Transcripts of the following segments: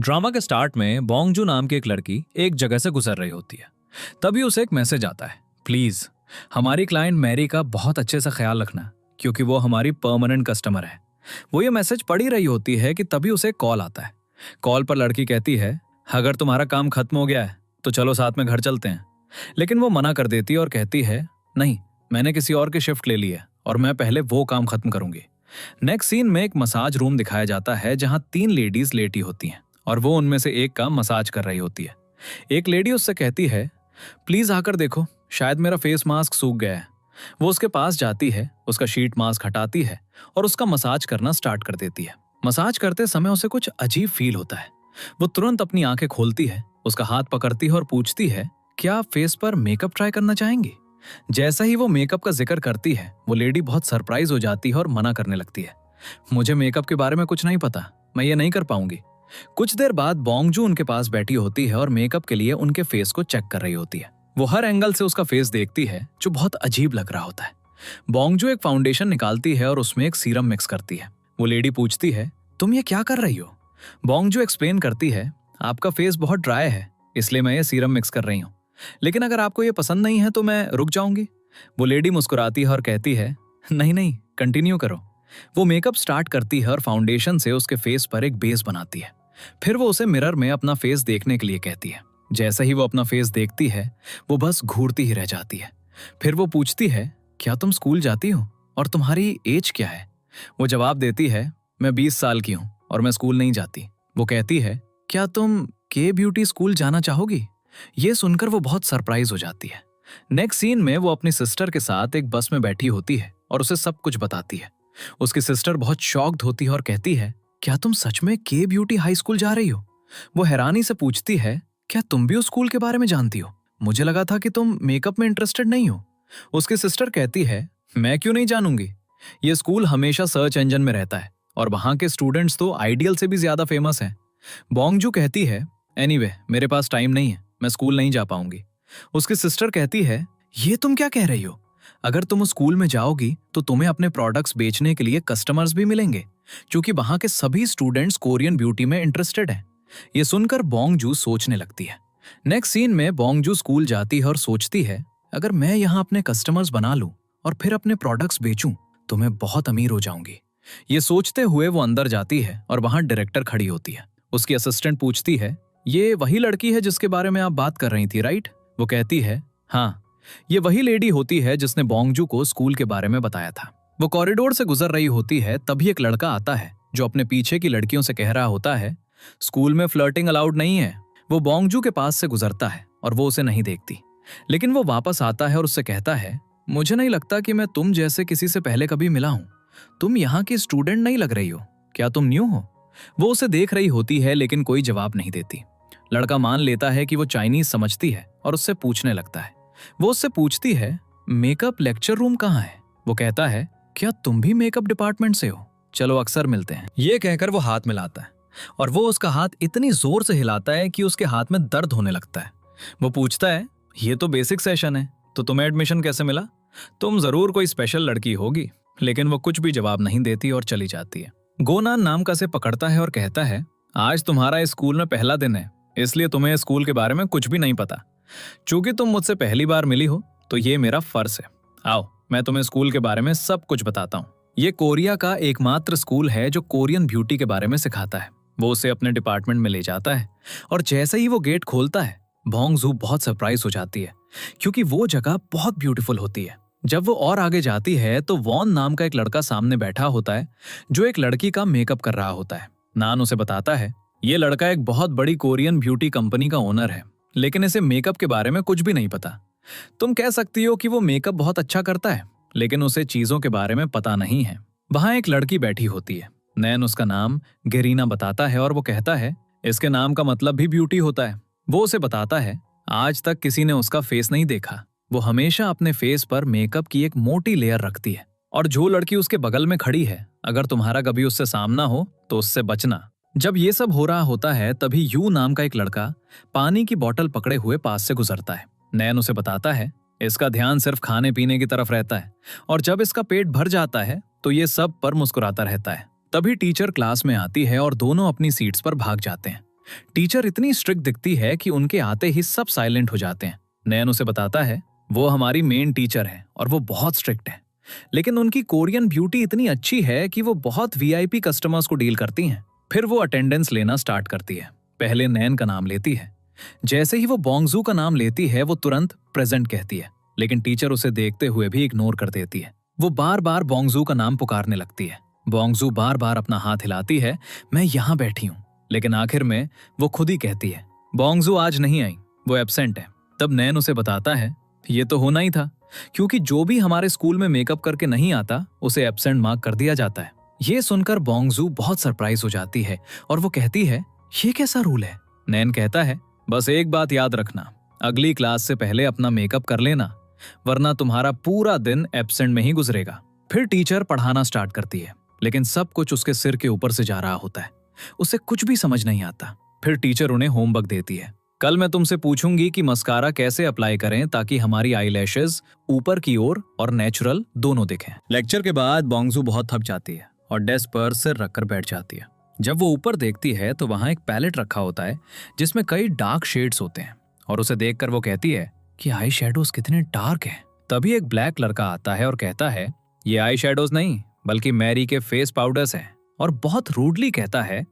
Drama के start में बोंगजू नाम की एक लड़की एक जगह से गुजर रही होती है। तभी उसे एक मैसेज आता है, प्लीज हमारी क्लाइंट मैरी का बहुत अच्छे से ख्याल रखना क्योंकि वो हमारी परमानेंट कस्टमर है। वो ये मैसेज पढ़ी रही होती है कि तभी उसे कॉल आता है। कॉल पर लड़की कहती है, अगर तुम्हारा काम खत्म हो गया है तो चलो साथ में घर चलते हैं। लेकिन वो मना कर देती है और कहती है, नहीं, मैंने किसी और की शिफ्ट ले ली है और मैं पहले वो काम खत्म करूंगी। नेक्स्ट सीन में एक मसाज रूम दिखाया जाता है जहां 3 लेडीज लेटी होती हैं और वो उनमें से एक का मसाज कर रही होती है। एक लेडी उससे कहती है, प्लीज आकर देखो, शायद मेरा फेस मास्क सूख गया है। वो उसके पास जाती है, उसका शीट मास्क हटाती है और उसका मसाज करना स्टार्ट कर देती है। मसाज करते समय उसे कुछ अजीब फील होता है। वो तुरंत अपनी आंखें खोलती है, उसका हाथ पकड़ती है और पूछती है, क्या आप फेस पर मेकअप ट्राई करना चाहेंगी? जैसा ही वो मेकअप का जिक्र करती है, वो लेडी बहुत सरप्राइज हो जाती है और मना करने लगती है, मुझे मेकअप के बारे में कुछ नहीं पता, मैं ये नहीं कर पाऊंगी। कुछ देर बाद बोंगजू उनके पास बैठी होती है और मेकअप के लिए उनके फेस को चेक कर रही होती है। वो हर एंगल से उसका फेस देखती है जो बहुत अजीब लग रहा होता है। बोंगजू एक फाउंडेशन निकालती है और उसमें एक सीरम मिक्स करती है। वो लेडी पूछती है, तुम ये क्या कर रही हो? बोंगजू एक्सप्लेन करती है, आपका फेस बहुत ड्राई है इसलिए मैं ये सीरम मिक्स कर रही हूँ, लेकिन अगर आपको ये पसंद नहीं है तो मैं रुक जाऊंगी। वो लेडी मुस्कुराती है और कहती है, नहीं नहीं, कंटिन्यू करो। वो मेकअप स्टार्ट करती है और फाउंडेशन से उसके फेस पर एक बेस बनाती है। फिर वो उसे मिरर में अपना फेस देखने के लिए कहती है। जैसे ही वो अपना फेस देखती है, वो बस घूरती ही रह जाती है। फिर वो पूछती है, क्या तुम स्कूल जाती हो और तुम्हारी एज क्या है? वो जवाब देती है, मैं 20 साल की हूँ और मैं स्कूल नहीं जाती। वो कहती है, क्या तुम के ब्यूटी स्कूल जाना चाहोगी? ये सुनकर वो बहुत सरप्राइज हो जाती है। नेक्स्ट सीन में वो अपनी सिस्टर के साथ एक बस में बैठी होती है और उसे सब कुछ बताती है। उसकी सिस्टर बहुत शॉक्ड होती है और कहती है, क्या तुम सच में के ब्यूटी हाई स्कूल जा रही हो? वो हैरानी से पूछती है, क्या तुम भी उस स्कूल के बारे में जानती हो? मुझे लगा था कि तुम मेकअप में इंटरेस्टेड नहीं हो। उसकी सिस्टर कहती है, मैं क्यों नहीं जानूंगी, ये स्कूल हमेशा सर्च इंजन में रहता है और वहां के स्टूडेंट्स तो आइडियल से भी ज्यादा फेमस हैं। बोंगजू कहती है, एनीवे, मेरे पास टाइम नहीं है, मैं स्कूल नहीं जा पाऊंगी। उसकी सिस्टर कहती है, ये तुम क्या कह रही हो? अगर तुम उस स्कूल में जाओगी तो तुम्हें अपने प्रोडक्ट्स बेचने के लिए कस्टमर्स भी मिलेंगे क्योंकि वहां के सभी स्टूडेंट्स कोरियन ब्यूटी में इंटरेस्टेड हैं। ये सुनकर बोंगजू सोचने लगती है। नेक्स्ट सीन में बोंगजू स्कूल जाती है और सोचती है, अगर मैं यहाँ अपने कस्टमर्स बना लूं और फिर अपने प्रोडक्ट्स बेचूं तो मैं बहुत अमीर हो जाऊंगी। ये सोचते हुए वो अंदर जाती है और वहां डायरेक्टर खड़ी होती है। उसकी असिस्टेंट पूछती है, ये वही लड़की है जिसके बारे में आप बात कर रही थी, राइट? वो कहती है, हाँ, ये वही लेडी होती है जिसने बोंगजू को स्कूल के बारे में बताया था। वो कॉरिडोर से गुजर रही होती है, तभी एक लड़का आता है जो अपने पीछे की लड़कियों से कह रहा होता है, स्कूल में फ्लर्टिंग अलाउड नहीं है। वो बोंगजू के पास से गुजरता है और वो उसे नहीं देखती, लेकिन वो वापस आता है और उससे कहता है, मुझे नहीं लगता कि मैं तुम जैसे किसी से पहले कभी मिला हूं। तुम यहाँ की स्टूडेंट नहीं लग रही हो, क्या तुम न्यू हो? वो उसे देख रही होती है लेकिन कोई जवाब नहीं देती। लड़का मान लेता है कि वो चाइनीज समझती है और उससे पूछने लगता है। वो उससे पूछती है, मेकअप लेक्चर रूम कहाँ है? वो कहता है, क्या तुम भी मेकअप डिपार्टमेंट से हो? चलो अक्सर मिलते हैं। ये कहकर वो हाथ मिलाता है और वो उसका हाथ इतनी जोर से हिलाता है कि उसके हाथ में दर्द होने लगता है। वो पूछता है, ये तो बेसिक सेशन है, तो तुम्हें एडमिशन कैसे मिला? तुम जरूर कोई स्पेशल लड़की होगी। लेकिन वो कुछ भी जवाब नहीं देती और चली जाती है। गोनान नाम का से पकड़ता है और कहता है, आज तुम्हारा इस स्कूल में पहला दिन है, इसलिए तुम्हें स्कूल के बारे में कुछ भी नहीं पता। चूंकि तुम मुझसे पहली बार मिली हो तो ये मेरा फर्ज है। आओ, मैं तुम्हें स्कूल के बारे में सब कुछ बताता हूँ। ये कोरिया का एकमात्र स्कूल है जो कोरियन ब्यूटी के बारे में सिखाता है। वो उसे अपने डिपार्टमेंट में ले जाता है और जैसे ही वो गेट खोलता है, बोंगजू बहुत सरप्राइज हो जाती है क्योंकि वो जगह बहुत ब्यूटीफुल होती है। जब वो और आगे जाती है तो वॉन नाम का एक लड़का सामने बैठा होता है जो एक लड़की का मेकअप कर रहा होता है। नान उसे बताता है, ये लड़का एक बहुत बड़ी कोरियन ब्यूटी कंपनी का ओनर है, लेकिन इसे मेकअप के बारे में कुछ भी नहीं पता। तुम कह सकती हो कि वो मेकअप बहुत अच्छा करता है, लेकिन उसे चीजों के बारे में पता नहीं है। वहां एक लड़की बैठी होती है। नैन उसका नाम गेरीना बताता है और वो कहता है, इसके नाम का मतलब भी ब्यूटी होता है। वो उसे बताता है, आज तक किसी ने उसका फेस नहीं देखा। वो हमेशा अपने फेस पर मेकअप की एक मोटी लेयर रखती है और जो लड़की उसके बगल में खड़ी है, अगर तुम्हारा कभी उससे सामना हो तो उससे बचना। जब ये सब हो रहा होता है तभी यू नाम का एक लड़का पानी की बोतल पकड़े हुए पास से गुजरता है। नैन उसे बताता है, इसका ध्यान सिर्फ खाने पीने की तरफ रहता है और जब इसका पेट भर जाता है तो ये सब पर मुस्कुराता रहता है। तभी टीचर क्लास में आती है और दोनों अपनी सीट्स पर भाग जाते हैं। टीचर इतनी स्ट्रिक्ट दिखती है कि उनके आते ही सब साइलेंट हो जाते हैं। नयन उसे बताता है वो हमारी मेन टीचर है और वो बहुत स्ट्रिक्ट है, लेकिन उनकी कोरियन ब्यूटी इतनी अच्छी है कि वो बहुत वीआईपी कस्टमर्स को डील करती हैं। फिर वो अटेंडेंस लेना स्टार्ट करती है। पहले नयन का नाम लेती है। जैसे ही वो बोंगजू का नाम लेती है वो तुरंत प्रेजेंट कहती है, लेकिन टीचर उसे देखते हुए भी इग्नोर कर देती है। वो बार बार बोंगजू का नाम पुकारने लगती है। बोंगजू बार बार अपना हाथ हिलाती है, मैं यहाँ बैठी हूँ, लेकिन आखिर में वो खुद ही कहती है बोंगजू आज नहीं आई, वो एब्सेंट है। तब नयन उसे बताता है ये तो होना ही था, क्योंकि जो भी हमारे स्कूल में मेकअप करके नहीं आता उसे एब्सेंट मार्क कर दिया जाता है। ये सुनकर बोंगजू बहुत सरप्राइज हो जाती है और वो कहती है ये कैसा रूल है। नयन कहता है बस एक बात याद रखना, अगली क्लास से पहले अपना मेकअप कर लेना, वरना तुम्हारा पूरा दिन एब्सेंट में ही गुजरेगा। फिर टीचर पढ़ाना स्टार्ट करती है, लेकिन सब कुछ उसके सिर के ऊपर से जा रहा होता है। उसे कुछ भी समझ नहीं आता। फिर टीचर उन्हें होमवर्क देती है। कल मैं तुमसे पूछूंगी कि मस्कारा कैसे अप्लाई करें ताकि हमारी आईलैशेस ऊपर की ओर और नेचुरल दोनों दिखें। लेक्चर के बाद बोंगजू बहुत थक जाती है और डेस्क पर सिर रखकर बैठ जाती है। जब वो ऊपर देखती है तो वहां एक पैलेट रखा होता है जिसमें कई डार्क शेड्स होते हैं, और उसे देखकर वो कहती है कि आई शेडोज कितने डार्क हैं। तभी एक ब्लैक लड़का आता है और कहता है ये आई शेडोज नहीं बल्कि मैरी के फेस पाउडर्स हैं, और बहुत रूडली कहता है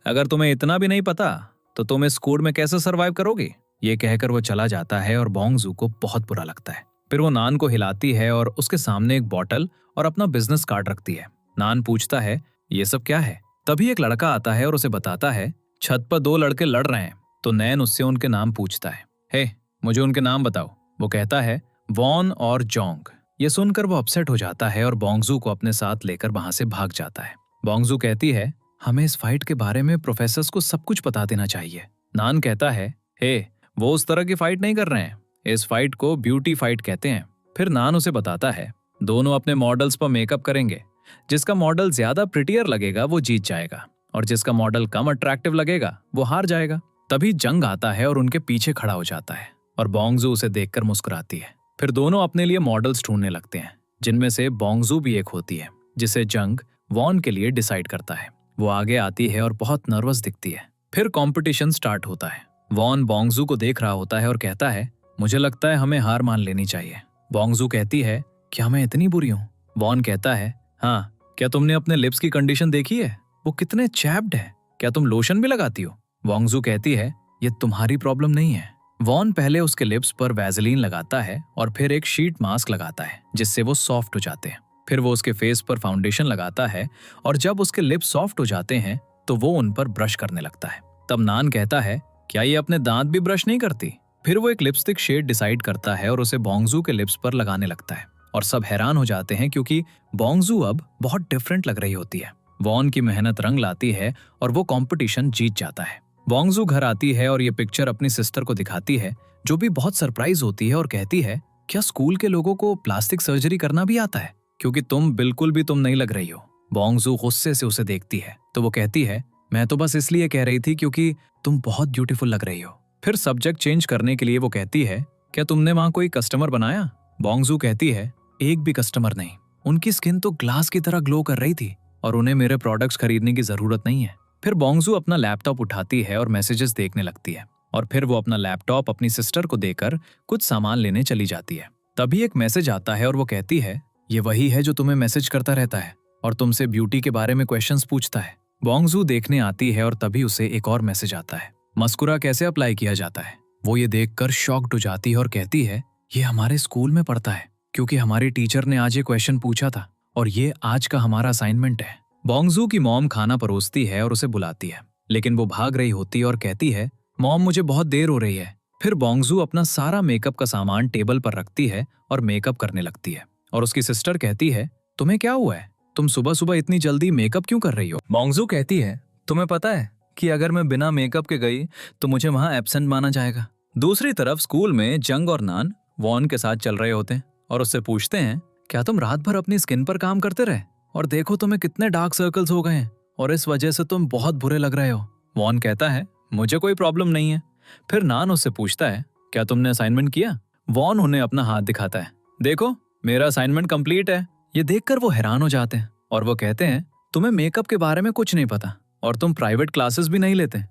अगर तुम्हें इतना भी नहीं पता तो तुम इस स्कूल में कैसे सरवाइव करोगे। ये कहकर वो चला जाता है और बोंगजू को बहुत बुरा लगता है। फिर वो नान को हिलाती है और उसके सामने एक बॉटल और अपना बिजनेस कार्ड रखती है। नान पूछता है ये सब क्या है। तभी एक लड़का आता है और उसे बताता है छत पर दो लड़के लड़ रहे हैं। तो नैन उससे उनके नाम पूछता है, हे मुझे उनके नाम बताओ। वो कहता है वॉन और जोंग। ये सुनकर वो अपसेट हो जाता है और बोंगजू को अपने साथ लेकर वहां से भाग जाता है। बोंगजू कहती है हमें इस फाइट के बारे में प्रोफेसर्स को सब कुछ बता देना चाहिए। नान कहता है हे वो उस तरह की फाइट नहीं कर रहे हैं, इस फाइट को ब्यूटी फाइट कहते हैं। फिर नान उसे बताता है दोनों अपने मॉडल्स पर मेकअप करेंगे, जिसका मॉडल ज्यादा प्रिटियर लगेगा वो जीत जाएगा और जिसका मॉडल कम अट्रैक्टिव लगेगा वो हार जाएगा। तभी जंग आता है और उनके पीछे खड़ा हो जाता है और बोंगजू उसे देखकर मुस्कुराती है। फिर दोनों अपने लिए मॉडल्स ढूंढने लगते हैं, जिनमें से बोंगजू भी एक होती है, जिसे जंग वॉन के लिए डिसाइड करता है। वो आगे आती है और बहुत नर्वस दिखती है। फिर कंपटीशन स्टार्ट होता है। वॉन बोंगजू को देख रहा होता है और कहता है मुझे लगता है हमें हार मान लेनी चाहिए। बोंगजू कहती है क्या मैं इतनी बुरी हूँ। वॉन कहता है हाँ, क्या तुमने अपने लिप्स की कंडीशन देखी है, वो कितने चैप्ड है, क्या तुम लोशन भी लगाती हो। बोंगजू कहती है ये तुम्हारी प्रॉब्लम नहीं है। वॉन पहले उसके लिप्स पर वैसलीन लगाता है और फिर एक शीट मास्क लगाता है जिससे वो सॉफ्ट हो जाते हैं। फिर वो उसके फेस पर फाउंडेशन लगाता है और जब उसके लिप्स सॉफ्ट हो जाते हैं तो वो उन पर ब्रश करने लगता है। तब नान कहता है क्या ये अपने दांत भी ब्रश नहीं करती। फिर वो एक लिपस्टिक शेड डिसाइड करता है और उसे बोंगजू के लिप्स पर लगाने लगता है और सब हैरान हो जाते हैं क्योंकि बोंगजू अब बहुत डिफरेंट लग रही होती है। वॉन की मेहनत रंग लाती है और वो कंपटीशन जीत जाता है। बोंगजू घर आती है और ये पिक्चर अपनी सिस्टर को दिखाती है, जो भी बहुत सरप्राइज होती है और कहती है क्या स्कूल के लोगों को प्लास्टिक सर्जरी करना भी आता है, क्योंकि तुम बिल्कुल भी तुम नहीं लग रही हो। बोंगजू गुस्से से उसे देखती है तो वो कहती है मैं तो बस इसलिए कह रही थी क्योंकि तुम बहुत ब्यूटीफुल लग रही हो। फिर सब्जेक्ट चेंज करने के लिए वो कहती है क्या तुमने वहां कोई कस्टमर बनाया। बोंगजू कहती है एक भी कस्टमर नहीं, उनकी स्किन तो ग्लास की तरह ग्लो कर रही थी और उन्हें मेरे प्रोडक्ट्स खरीदने की जरूरत नहीं है। फिर बोंगजू अपना लैपटॉप उठाती है और मैसेजेस देखने लगती है और फिर वो अपना लैपटॉप अपनी सिस्टर को देकर कुछ सामान लेने चली जाती है। तभी एक मैसेज आता है और वो कहती है ये वही है जो तुम्हें मैसेज करता रहता है और तुमसे ब्यूटी के बारे में क्वेश्चंस पूछता है। बोंगजू देखने आती है और तभी उसे एक और मैसेज आता है, मस्कुरा कैसे अप्लाई किया जाता है। वो ये देखकर शॉक्ड हो जाती है और कहती है ये हमारे स्कूल में पढ़ता है, क्योंकि हमारी टीचर ने आज ये क्वेश्चन पूछा था और ये आज का हमारा असाइनमेंट है। बोंगजू की मॉम खाना परोसती है और उसे बुलाती है, लेकिन वो भाग रही होती है और कहती है मॉम मुझे बहुत देर हो रही है। फिर बोंगजू अपना सारा मेकअप का सामान टेबल पर रखती है और मेकअप करने लगती है और उसकी सिस्टर कहती है तुम्हें क्या हुआ है, तुम सुबह सुबह इतनी जल्दी मेकअप क्यों कर रही हो। बोंगजू कहती है तुम्हें पता है कि अगर मैं बिना मेकअप के गई तो मुझे वहां एब्सेंट माना जाएगा। दूसरी तरफ स्कूल में जंग और नान वॉन के साथ चल रहे होते हैं और उससे पूछते हैं क्या तुम रात भर अपनी स्किन पर काम करते रहे और देखो तुम्हें कितने डार्क सर्कल्स हो गए हैं और इस वजह से तुम बहुत बुरे लग रहे हो। वॉन कहता है मुझे कोई प्रॉब्लम नहीं है। फिर नान उससे पूछता है क्या तुमने असाइनमेंट किया। वॉन उन्हें अपना हाथ दिखाता है, देखो मेरा असाइनमेंट कंप्लीट है। ये देखकर वो हैरान हो जाते हैं और वो कहते हैं तुम्हें मेकअप के बारे में कुछ नहीं पता और तुम प्राइवेट क्लासेस भी नहीं लेते,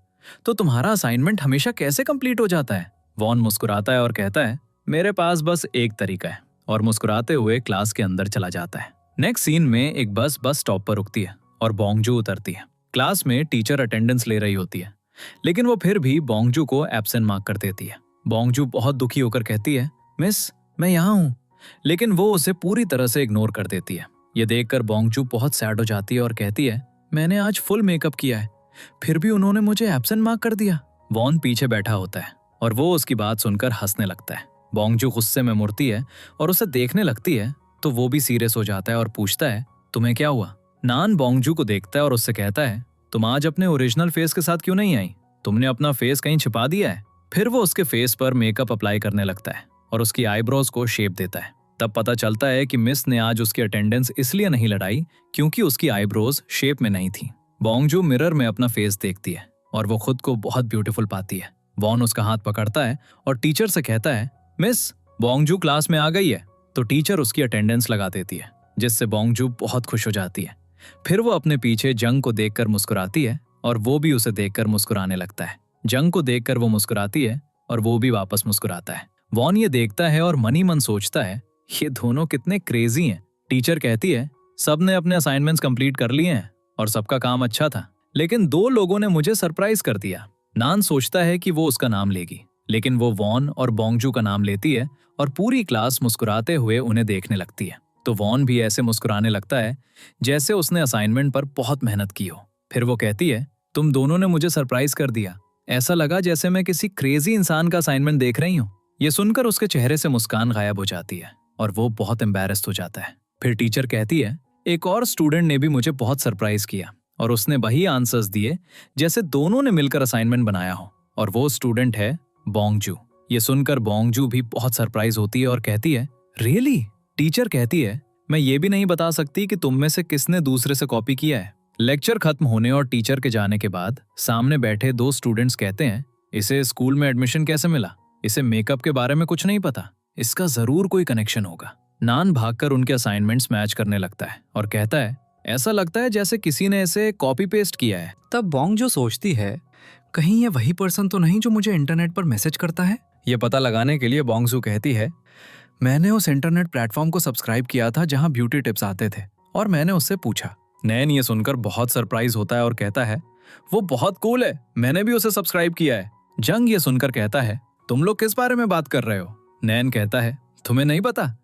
तो तुम्हारा असाइनमेंट हमेशा कैसे कंप्लीट हो जाता है? वॉन मुस्कुराता है और कहता है, मेरे पास बस एक तरीका है, और मुस्कुराते हुए क्लास के अंदर चला जाता है। नेक्स्ट सीन में एक बस स्टॉप पर रुकती है और बोंगजू उतरती है। क्लास में टीचर अटेंडेंस ले रही होती है, लेकिन वो फिर भी बोंगजू को एब्सेंट मार्क कर देती है। बोंगजू बहुत दुखी होकर कहती है, मिस, मैं यहाँ हूँ, लेकिन वो उसे पूरी तरह से इग्नोर कर देती है। ये देखकर बोंगजू बहुत सैड हो जाती है और कहती है, मैंने आज फुल मेकअप किया है, फिर भी उन्होंने मुझे एब्सेंट मार्क कर दिया। वॉन पीछे बैठा होता है और वो उसकी बात सुनकर हंसने लगता है। बोंगजू गुस्से में मुड़ती है और उसे देखने लगती है, तो वो भी सीरियस हो जाता है और पूछता है, तुम्हें क्या हुआ? नान बोंगजू को देखता है और उससे कहता है, तुम आज अपने ओरिजिनल फेस के साथ क्यों नहीं आई? तुमने अपना फेस कहीं छिपा दिया है? फिर वो उसके फेस पर मेकअप अप्लाई करने लगता है और उसकी आईब्रोज को शेप देता है। तब पता चलता है कि मिस ने आज उसकी अटेंडेंस इसलिए नहीं लड़ाई क्योंकि उसकी आईब्रोज शेप में नहीं थी। बोंगजू मिरर में अपना फेस देखती है और वो खुद को बहुत ब्यूटीफुल पाती है। वॉन उसका हाथ पकड़ता है और टीचर से कहता है, मिस, बोंगजू क्लास में आ गई है। तो टीचर उसकी अटेंडेंस लगा देती है, जिससे बोंगजू बहुत खुश हो जाती है। फिर वो अपने पीछे जंग को देखकर मुस्कुराती है और वो भी उसे देखकर मुस्कुराने लगता है। जंग को देखकर वो मुस्कुराती है और वो भी वापस मुस्कुराता है। वॉन ये देखता है और मन ही मन सोचता है, ये दोनों कितने क्रेजी हैं। टीचर कहती है, सबने अपने असाइनमेंट्स कंप्लीट कर लिए हैं और सबका काम अच्छा था, लेकिन 2 लोगों ने मुझे सरप्राइज कर दिया। नान सोचता है कि वो उसका नाम लेगी, लेकिन वो वॉन और बोंगजू का नाम लेती है और पूरी क्लास मुस्कुराते हुए उन्हें देखने लगती है। तो वॉन भी ऐसे मुस्कुराने लगता है जैसे उसने असाइनमेंट पर बहुत मेहनत की हो। फिर वो कहती है, तुम दोनों ने मुझे सरप्राइज कर दिया, ऐसा लगा जैसे मैं किसी क्रेजी इंसान का असाइनमेंट देख रही हूँ। ये सुनकर उसके चेहरे से मुस्कान गायब हो जाती है और वो बहुत एम्बैरेस्ड हो जाता है। फिर टीचर कहती है, एक और स्टूडेंट ने भी मुझे बहुत सरप्राइज किया और उसने वही आंसर्स दिए जैसे दोनों ने मिलकर असाइनमेंट बनाया हो, और वो स्टूडेंट है बोंगजू। ये सुनकर बोंगजू भी बहुत सरप्राइज होती है और कहती है, रियली? टीचर कहती है, मैं ये भी नहीं बता सकती कि तुम में से किसने दूसरे से कॉपी किया है। लेक्चर खत्म होने और टीचर के जाने के बाद सामने बैठे 2 स्टूडेंट्स कहते हैं, इसे स्कूल में एडमिशन कैसे मिला? इसे मेकअप के बारे में कुछ नहीं पता, इसका जरूर कोई कनेक्शन होगा। नान भागकर उनके असाइनमेंट्स मैच करने लगता है और कहता है, ऐसा लगता है जैसे किसी ने इसे कॉपी पेस्ट किया है। तब बोंगजू सोचती है, कहीं ये वही पर्सन तो नहीं जो मुझे इंटरनेट पर मैसेज करता है। ये पता लगाने के लिए बोंगजू कहती है, मैंने उस इंटरनेट प्लेटफॉर्म को सब्सक्राइब किया था जहां ब्यूटी टिप्स आते थे, और मैंने उससे पूछा। नैन ये सुनकर बहुत सरप्राइज होता है और कहता है, वो बहुत कूल है, मैंने भी उसे सब्सक्राइब किया है। जंग ये सुनकर कहता है, तुम लोग किस बारे में बात कर रहे हो? नैन कहता है, तुम्हें नहीं पता,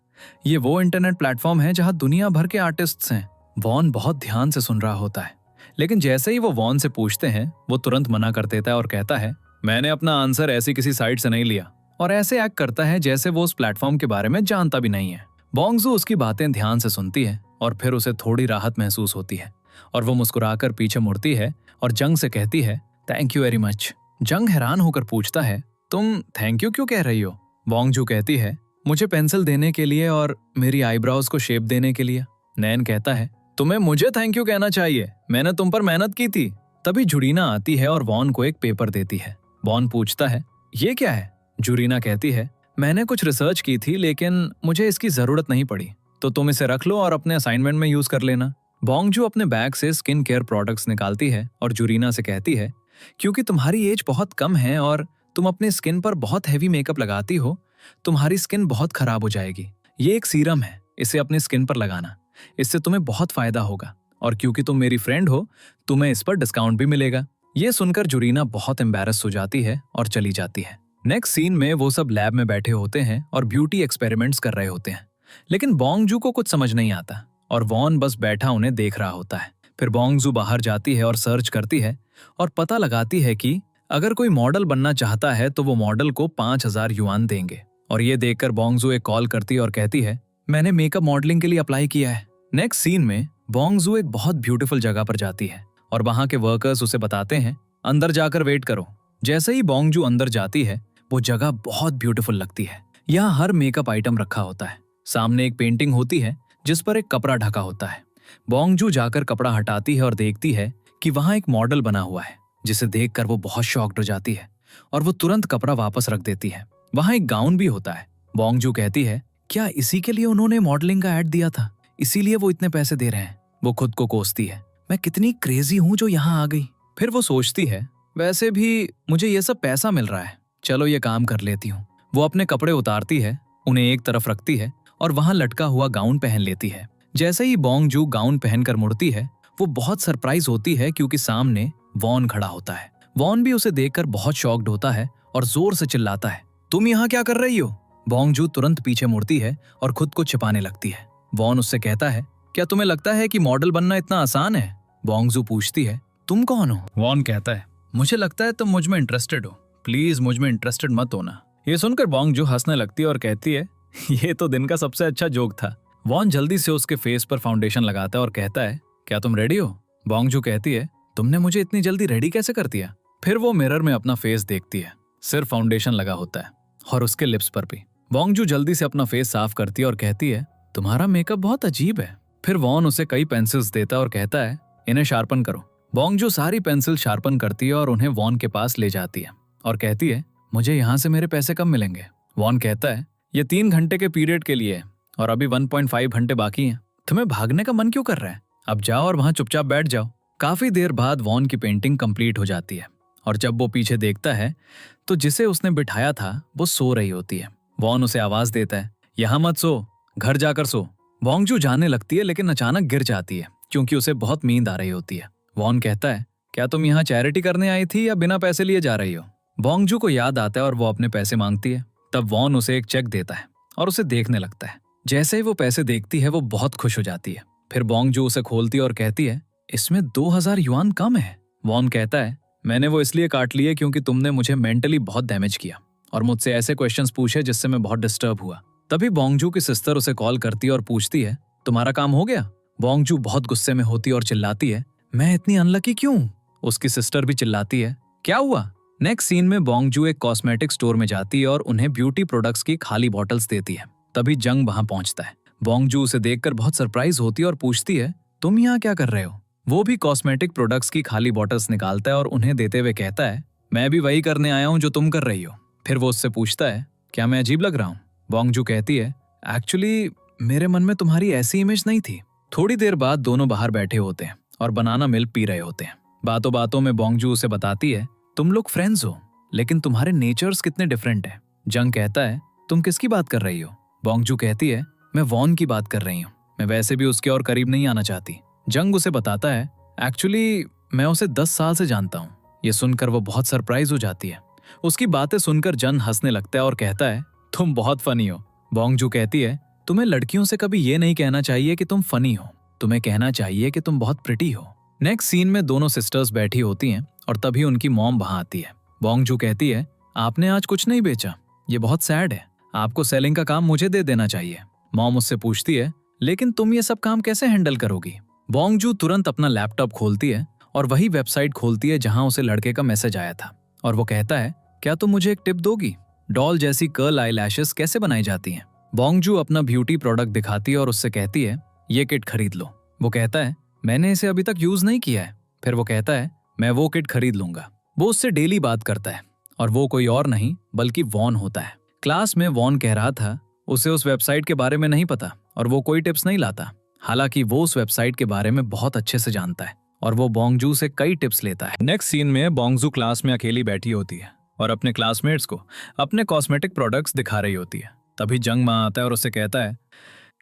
ये वो इंटरनेट प्लेटफॉर्म है जहां दुनिया भर के आर्टिस्ट्स हैं। वॉन बहुत ध्यान से सुन रहा होता है, लेकिन जैसे ही वो वॉन से पूछते हैं वो तुरंत मना कर देता है और कहता है, मैंने अपना आंसर ऐसी किसी साइट से नहीं लिया, और ऐसे एक्ट करता है जैसे वो उस प्लेटफॉर्म के बारे में जानता भी नहीं है। बोंगजू उसकी बातें ध्यान से सुनती है और फिर उसे थोड़ी राहत महसूस होती है और वो मुस्कुराकर पीछे मुड़ती है और जंग से कहती है, थैंक यू वेरी मच। जंग हैरान होकर पूछता है, तुम थैंक यू क्यों कह रही हो? बोंगजू कहती है, मुझे पेंसिल देने के लिए और मेरी आईब्रोज को शेप देने के लिए। नैन कहता है, तुम्हें मुझे थैंक यू कहना चाहिए, मैंने तुम पर मेहनत की थी। तभी जुरीना आती है और वॉन को एक पेपर देती है। वॉन पूछता है, ये क्या है? जुरीना कहती है, मैंने कुछ रिसर्च की थी लेकिन मुझे इसकी जरूरत नहीं पड़ी, तो तुम इसे रख लो और अपने असाइनमेंट में यूज कर लेना। बोंगजू अपने बैग से स्किन केयर प्रोडक्ट्स निकालती है और जुरीना से कहती है, क्योंकि तुम्हारी एज बहुत कम है और तुम अपने स्किन पर बहुत हैवी मेकअप लगाती हो, तुम्हारी स्किन बहुत खराब हो जाएगी। ये एक सीरम है, इसे अपनी स्किन पर लगाना, इससे तुम्हें बहुत फायदा होगा, और क्योंकि तुम मेरी फ्रेंड हो तुम्हें इस पर डिस्काउंट भी मिलेगा। ये सुनकर जुरीना बहुत एम्बैरेस हो जाती है और चली जाती है। नेक्स्ट सीन में वो सब लैब में बैठे होते हैं और ब्यूटी एक्सपेरिमेंट्स कर रहे होते हैं, लेकिन बोंगजू को कुछ समझ नहीं आता और वॉन बस बैठा उन्हें देख रहा होता है। फिर बोंगजू बाहर जाती है और सर्च करती है और पता लगाती है कि अगर कोई मॉडल बनना चाहता है तो वो मॉडल को 5000 युआन देंगे। और ये देखकर बोंगजू एक कॉल करती है और कहती है, मैंने मेकअप मॉडलिंग के लिए अप्लाई किया है। नेक्स्ट सीन में बोंगजू एक बहुत ब्यूटीफुल जगह पर जाती है और वहां के वर्कर्स उसे बताते हैं, अंदर जाकर वेट करो। जैसे ही बोंगजू अंदर जाती है वो जगह बहुत ब्यूटीफुल लगती है। यहाँ हर मेकअप आइटम रखा होता है। सामने एक पेंटिंग होती है जिस पर एक कपड़ा ढका होता है। बोंगजू जाकर कपड़ा हटाती है और देखती है कि वहां एक मॉडल बना हुआ है, जिसे देखकर वो बहुत शॉक्ड हो जाती है और वो तुरंत कपड़ा वापस रख देती है। वहां एक गाउन भी होता है। बोंगजू कहती है, क्या इसी के लिए उन्होंने मॉडलिंग का ऐड दिया था, इसीलिए वो इतने पैसे दे रहे हैं? वो खुद को कोसती है, मैं कितनी क्रेजी हूं जो यहाँ आ गई। फिर वो सोचती है, वैसे भी मुझे ये सब पैसा मिल रहा है, चलो ये काम कर लेती हूँ। वो अपने कपड़े उतारती है, उन्हें एक तरफ रखती है और वहां लटका हुआ गाउन पहन लेती है। जैसे ही बोंग जू गाउन पहनकर मुड़ती है, वो बहुत सरप्राइज होती है क्योंकि सामने वॉन खड़ा होता है। वॉन भी उसे देखकर बहुत शॉक्ड होता है और जोर से चिल्लाता है, तुम यहाँ क्या कर रही हो? बोंग जू तुरंत पीछे मुड़ती है और खुद को छिपाने लगती है। वॉन उससे कहता है, क्या तुम्हें लगता है कि मॉडल बनना इतना आसान है? बोंग जू पूछती है, तुम कौन हो? वॉन कहता है, मुझे लगता है तुम मुझ में इंटरेस्टेड हो, प्लीज मुझ में इंटरेस्टेड मत होना। ये सुनकर बोंग जू हंसने लगती है और कहती है, ये तो दिन का सबसे अच्छा जोक था। वॉन जल्दी से उसके फेस पर फाउंडेशन लगाता है और कहता है, क्या तुम रेडी हो? बोंग जू कहती है, तुमने मुझे इतनी जल्दी रेडी कैसे कर दिया? फिर वो मिरर में अपना फेस देखती है, सिर्फ फाउंडेशन लगा होता है और उसके लिप्स पर भी। बोंग जू जल्दी से अपना फेस साफ करती है और कहती है, तुम्हारा मेकअप बहुत अजीब है। फिर वॉन उसे कई पेंसिल्स देता है और कहता है, इन्हें शार्पन करो। बोंग जू सारी पेंसिल शार्पन करती है और उन्हें वॉन के पास ले जाती है और कहती है, मुझे यहाँ से मेरे पैसे कब मिलेंगे? वॉन कहता है, ये 3 घंटे के पीरियड के लिए है और अभी 1.5 घंटे बाकी हैं। तुम्हें भागने का मन क्यों कर रहा है? अब जाओ और वहां चुपचाप बैठ जाओ। काफी देर बाद वॉन की पेंटिंग कंप्लीट हो जाती है और जब वो पीछे देखता है तो जिसे उसने बिठाया था वो सो रही होती है। वॉन उसे आवाज देता है, यहाँ मत सो, घर जाकर सो। बोंग जू जाने लगती है लेकिन अचानक गिर जाती है क्योंकि उसे बहुत नींद आ रही होती है। वॉन कहता है, क्या तुम यहाँ चैरिटी करने आई थी या बिना पैसे लिए जा रही हो? बोंग जू को याद आता है और वो अपने पैसे मांगती है। तब वॉन उसे एक चेक देता है और उसे देखने लगता है। जैसे ही वो पैसे देखती है वो बहुत खुश हो जाती है। फिर बोंग जू उसे खोलती है और कहती है, इसमें 2000 युआन कम है। वॉन कहता है, मैंने वो इसलिए काट लिए क्योंकि तुमने मुझे मेंटली बहुत डैमेज किया और मुझसे ऐसे क्वेश्चंस पूछे जिससे मैं बहुत डिस्टर्ब हुआ। तभी बोंग जू की सिस्टर उसे कॉल करती है और पूछती है, तुम्हारा काम हो गया? बोंग जू बहुत गुस्से में होती है और चिल्लाती है, मैं इतनी अनलकी क्यों? उसकी सिस्टर भी चिल्लाती है, क्या हुआ? नेक्स्ट सीन में बोंग जू एक कॉस्मेटिक स्टोर में जाती है और उन्हें ब्यूटी प्रोडक्ट्स की खाली बॉटल्स देती है। तभी जंग वहां पहुंचता है। बोंग जू उसे देखकर बहुत सरप्राइज होती है और पूछती है, तुम यहाँ क्या कर रहे हो? वो भी कॉस्मेटिक प्रोडक्ट्स की खाली बॉटल्स निकालता है और उन्हें देते हुए कहता है, मैं भी वही करने आया हूँ जो तुम कर रही हो। फिर वो उससे पूछता है, क्या मैं अजीब लग रहा हूँ? बोंग जू कहती है, एक्चुअली मेरे मन में तुम्हारी ऐसी इमेज नहीं थी। थोड़ी देर बाद दोनों बाहर बैठे होते हैं और बनाना मिल्क पी रहे होते हैं। बातों बातों में बोंग जू उसे बताती है, तुम लोग फ्रेंड्स हो लेकिन तुम्हारे नेचर्स कितने डिफरेंट हैं। जंग कहता है, तुम किसकी बात कर रही हो? बोंग जू कहती है, मैं वॉन की बात कर रही हूँ, मैं वैसे भी उसके और करीब नहीं आना चाहती। जंग उसे बताता है, एक्चुअली मैं उसे 10 साल से जानता हूँ। ये सुनकर वो बहुत सरप्राइज हो जाती है। उसकी बातें सुनकर जंग हंसने लगता है और कहता है, तुम बहुत फनी हो। बोंग जू कहती है, तुम्हें लड़कियों से कभी ये नहीं कहना चाहिए कि तुम फनी हो, तुम्हें कहना चाहिए कि तुम बहुत प्रिटी हो। नेक्स्ट सीन में दोनों सिस्टर्स बैठी होती हैं और तभी उनकी मॉम वहां आती है। बोंग जू कहती है, आपने आज कुछ नहीं बेचा, ये बहुत सैड है, आपको सेलिंग का काम मुझे दे देना चाहिए। मॉम उससे पूछती है, लेकिन तुम ये सब काम कैसे हैंडल करोगी? बोंग जू तुरंत अपना लैपटॉप खोलती है और वही वेबसाइट खोलती है जहां उसे लड़के का मैसेज आया था और वो कहता है, क्या तुम मुझे एक टिप दोगी? डॉल जैसी कर्ल आई लैशेस कैसे बनाई जाती हैं? बोंग जू अपना ब्यूटी प्रोडक्ट दिखाती है और उससे कहती है, ये किट खरीद लो। वो कहता है, मैंने इसे अभी तक यूज नहीं किया है। फिर वो कहता है, मैं वो किट खरीद लूंगा। वो उससे डेली बात करता है और वो कोई और नहीं बल्कि वॉन होता है। क्लास में वॉन कह रहा था उसे उस वेबसाइट के बारे में नहीं पता और वो कोई टिप्स नहीं लाता, हालांकि वो उस वेबसाइट के बारे में बहुत अच्छे से जानता है और वो बोंग जू से कई टिप्स लेता है। नेक्स्ट सीन में बोंग जू क्लास में अकेली बैठी होती है और अपने क्लासमेट्स को अपने कॉस्मेटिक प्रोडक्ट्स दिखा रही होती है। तभी जंग वहां आता है और उससे कहता है,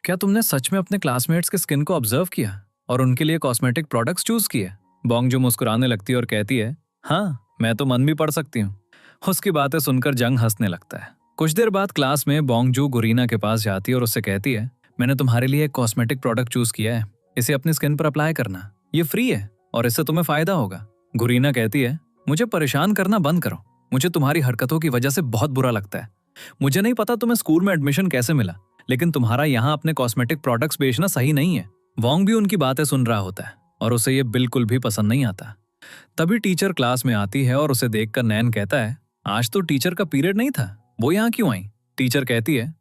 क्या तुमने सच में अपने क्लासमेट्स के स्किन को ऑब्जर्व किया और उनके लिए कॉस्मेटिक प्रोडक्ट्स चूज किए? बोंग जू मुस्कुराने लगती है और कहती है, हाँ, मैं तो मन भी पढ़ सकती हूँ। उसकी बातें सुनकर जंग हंसने लगता है। कुछ देर बाद क्लास में बोंग जू गुरीना के पास जाती है और उससे कहती है, मैंने तुम्हारे लिए एक कॉस्मेटिक प्रोडक्ट चूज किया है, इसे अपनी स्किन पर अप्लाई करना, ये फ्री है और इससे तुम्हें फायदा होगा। गुरीना कहती है, मुझे परेशान करना बंद करो, मुझे तुम्हारी हरकतों की वजह से बहुत बुरा लगता है। मुझे नहीं पता तुम्हें स्कूल में एडमिशन कैसे मिला, लेकिन तुम्हारा यहाँ अपने कॉस्मेटिक प्रोडक्ट्स बेचना सही नहीं है। वॉन्ग भी उनकी बातें सुन रहा होता है और उसे ये बिल्कुल भी पसंद नहीं आता। तभी टीचर क्लास में आती है और उसे देखकर नैन कहता है, आज तो टीचर का पीरियड नहीं था, वो यहाँ क्यों आई? टीचर कहती है,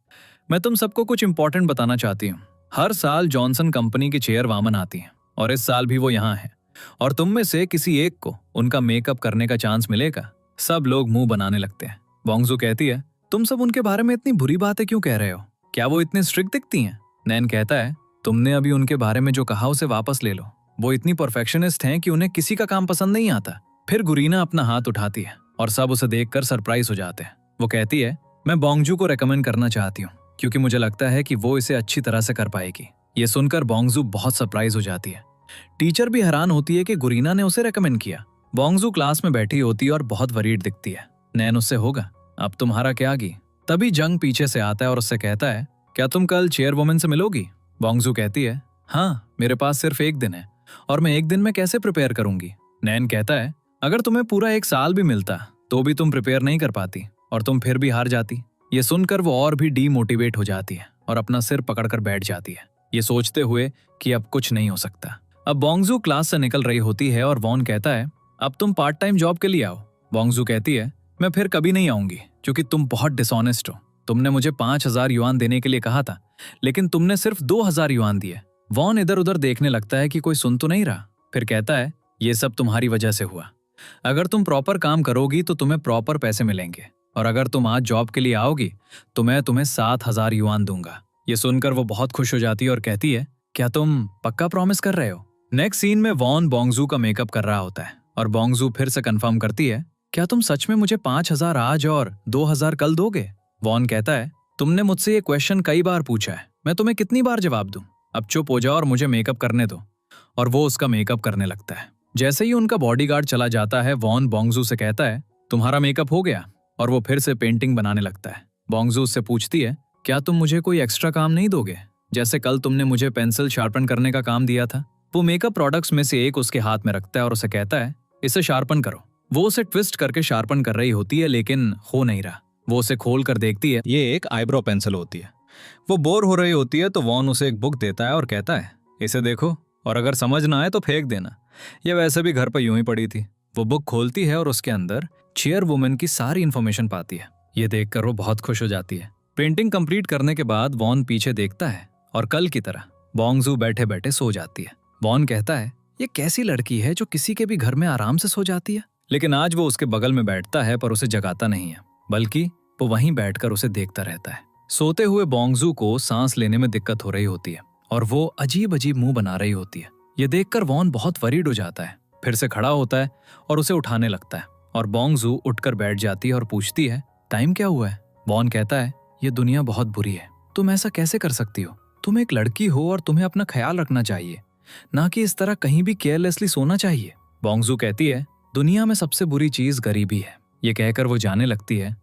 मैं तुम सबको कुछ इंपॉर्टेंट बताना चाहती हूँ। हर साल जॉनसन कंपनी की चेयर वामन आती है और इस साल भी वो यहाँ है और तुम में से किसी एक को उनका मेकअप करने का चांस मिलेगा। सब लोग मुंह बनाने लगते हैं। वॉन्गजू कहती है, तुम सब उनके बारे में इतनी बुरी बातें क्यों कह रहे हो? क्या वो इतने स्ट्रिक्ट दिखती हैं? नैन कहता है, तुमने अभी उनके बारे में जो कहा उसे वापस ले लो। वो इतनी परफेक्शनिस्ट हैं कि उन्हें किसी का काम पसंद नहीं आता। फिर गुरीना अपना हाथ उठाती है और सब उसे देखकर सरप्राइज हो जाते हैं। वो कहती है, मैं बोंगजू को रेकमेंड करना चाहती हूँ क्योंकि मुझे लगता है कि वो इसे अच्छी तरह से कर पाएगी। ये सुनकर बोंगजू बहुत सरप्राइज हो जाती है। टीचर भी हैरान होती है कि गुरीना ने उसे रेकमेंड किया। बोंगजू क्लास में बैठी होती है और बहुत वरीड दिखती है। नैन उससे होगा, अब तुम्हारा क्या गी? तभी जंग पीछे से आता है और उससे कहता है, क्या तुम कल चेयरवुमन से मिलोगी? बोंगजू कहती है, हाँ, मेरे पास सिर्फ एक दिन है और मैं एक दिन में कैसे प्रिपेयर करूंगी? नैन कहता है, अगर तुम्हें पूरा 1 साल भी मिलता तो भी तुम प्रिपेयर नहीं कर पाती और तुम फिर भी हार जाती। ये सुनकर वो और भी डीमोटिवेट हो जाती है और अपना सिर पकड़कर बैठ जाती है, ये सोचते हुए कि अब कुछ नहीं हो सकता। अब बोंगजू क्लास से निकल रही होती है और वॉन कहता है, अब तुम पार्ट टाइम जॉब के लिए आओ। बोंगजू कहती है, मैं फिर कभी नहीं आऊंगी क्योंकि तुम बहुत डिसऑनेस्ट हो। तुमने मुझे 5000 युआन देने के लिए कहा था लेकिन तुमने सिर्फ 2000 युआन दिए। वॉन इधर उधर देखने लगता है कि कोई सुन तो नहीं रहा। फिर कहता है, ये सब तुम्हारी वजह से हुआ। अगर तुम प्रॉपर काम करोगी तो तुम्हें प्रॉपर पैसे मिलेंगे और अगर तुम आज जॉब के लिए आओगी तो मैं तुम्हें 7000 युआन दूंगा। ये सुनकर वो बहुत खुश हो जाती है और कहती है, क्या तुम पक्का प्रॉमिस कर रहे हो? नेक्स्ट सीन में वॉन बोंगजू का मेकअप कर रहा होता है और बोंगजू फिर से कंफर्म करती है, क्या तुम सच में मुझे 5000 आज और 2000 कल दोगे? वॉन कहता है, तुमने मुझसे ये क्वेश्चन कई बार पूछा है, मैं तुम्हें कितनी बार जवाब दूं? अब चुप हो जाओ और मुझे मेकअप करने दो। और वो उसका मेकअप करने लगता है। जैसे ही उनका बॉडीगार्ड चला जाता है, वॉन बोंगजू से कहता है, तुम्हारा मेकअप हो गया? और वो फिर से पेंटिंग बनाने लगता है। बोंगजू उससे पूछती है, क्या तुम मुझे कोई एक्स्ट्रा काम नहीं दोगे, जैसे कल तुमने मुझे पेंसिल शार्पन करने का काम दिया था? वो मेकअप प्रोडक्ट्स में से एक उसके हाथ में रखता है और उसे कहता है, इसे शार्पन करो। वो उसे ट्विस्ट करके शार्पन कर रही होती है लेकिन हो नहीं रहा। वो उसे खोल कर देखती है, ये एक आईब्रो पेंसिल होती है। वो बोर हो रही होती है तो वॉन उसे एक बुक देता है और कहता है, इसे देखो और अगर समझ ना आए तो फेंक देना, ये वैसे भी घर पर यूं ही पड़ी थी। वो बुक खोलती है और उसके अंदर चेयरवुमन की सारी इन्फॉर्मेशन पाती है। ये देखकर वो बहुत खुश हो जाती है। पेंटिंग कंप्लीट करने के बाद वॉन पीछे देखता है और कल की तरह बोंगजू बैठे बैठे सो जाती है। वॉन कहता है, ये कैसी लड़की है जो किसी के भी घर में आराम से सो जाती है? लेकिन आज वो उसके बगल में बैठता है पर उसे जगाता नहीं है, बल्कि वो वहीं बैठकर उसे देखता रहता है। सोते हुए बोंगजू को सांस लेने में दिक्कत हो रही होती है और वो अजीब अजीब मुंह बना रही होती है। ये देखकर वॉन बहुत वरीड हो जाता है, फिर से खड़ा होता है और उसे उठाने लगता है और बोंगजू उठकर बैठ जाती है और पूछती है, टाइम क्या हुआ है? वॉन कहता है, ये दुनिया बहुत बुरी है, तुम ऐसा कैसे कर सकती हो? तुम एक लड़की हो और तुम्हें अपना ख्याल रखना चाहिए, ना कि इस तरह कहीं भी केयरलेसली सोना चाहिए। बोंगजू कहती है, दुनिया में सबसे बुरी चीज गरीबी है। ये कहकर वो जाने लगती है,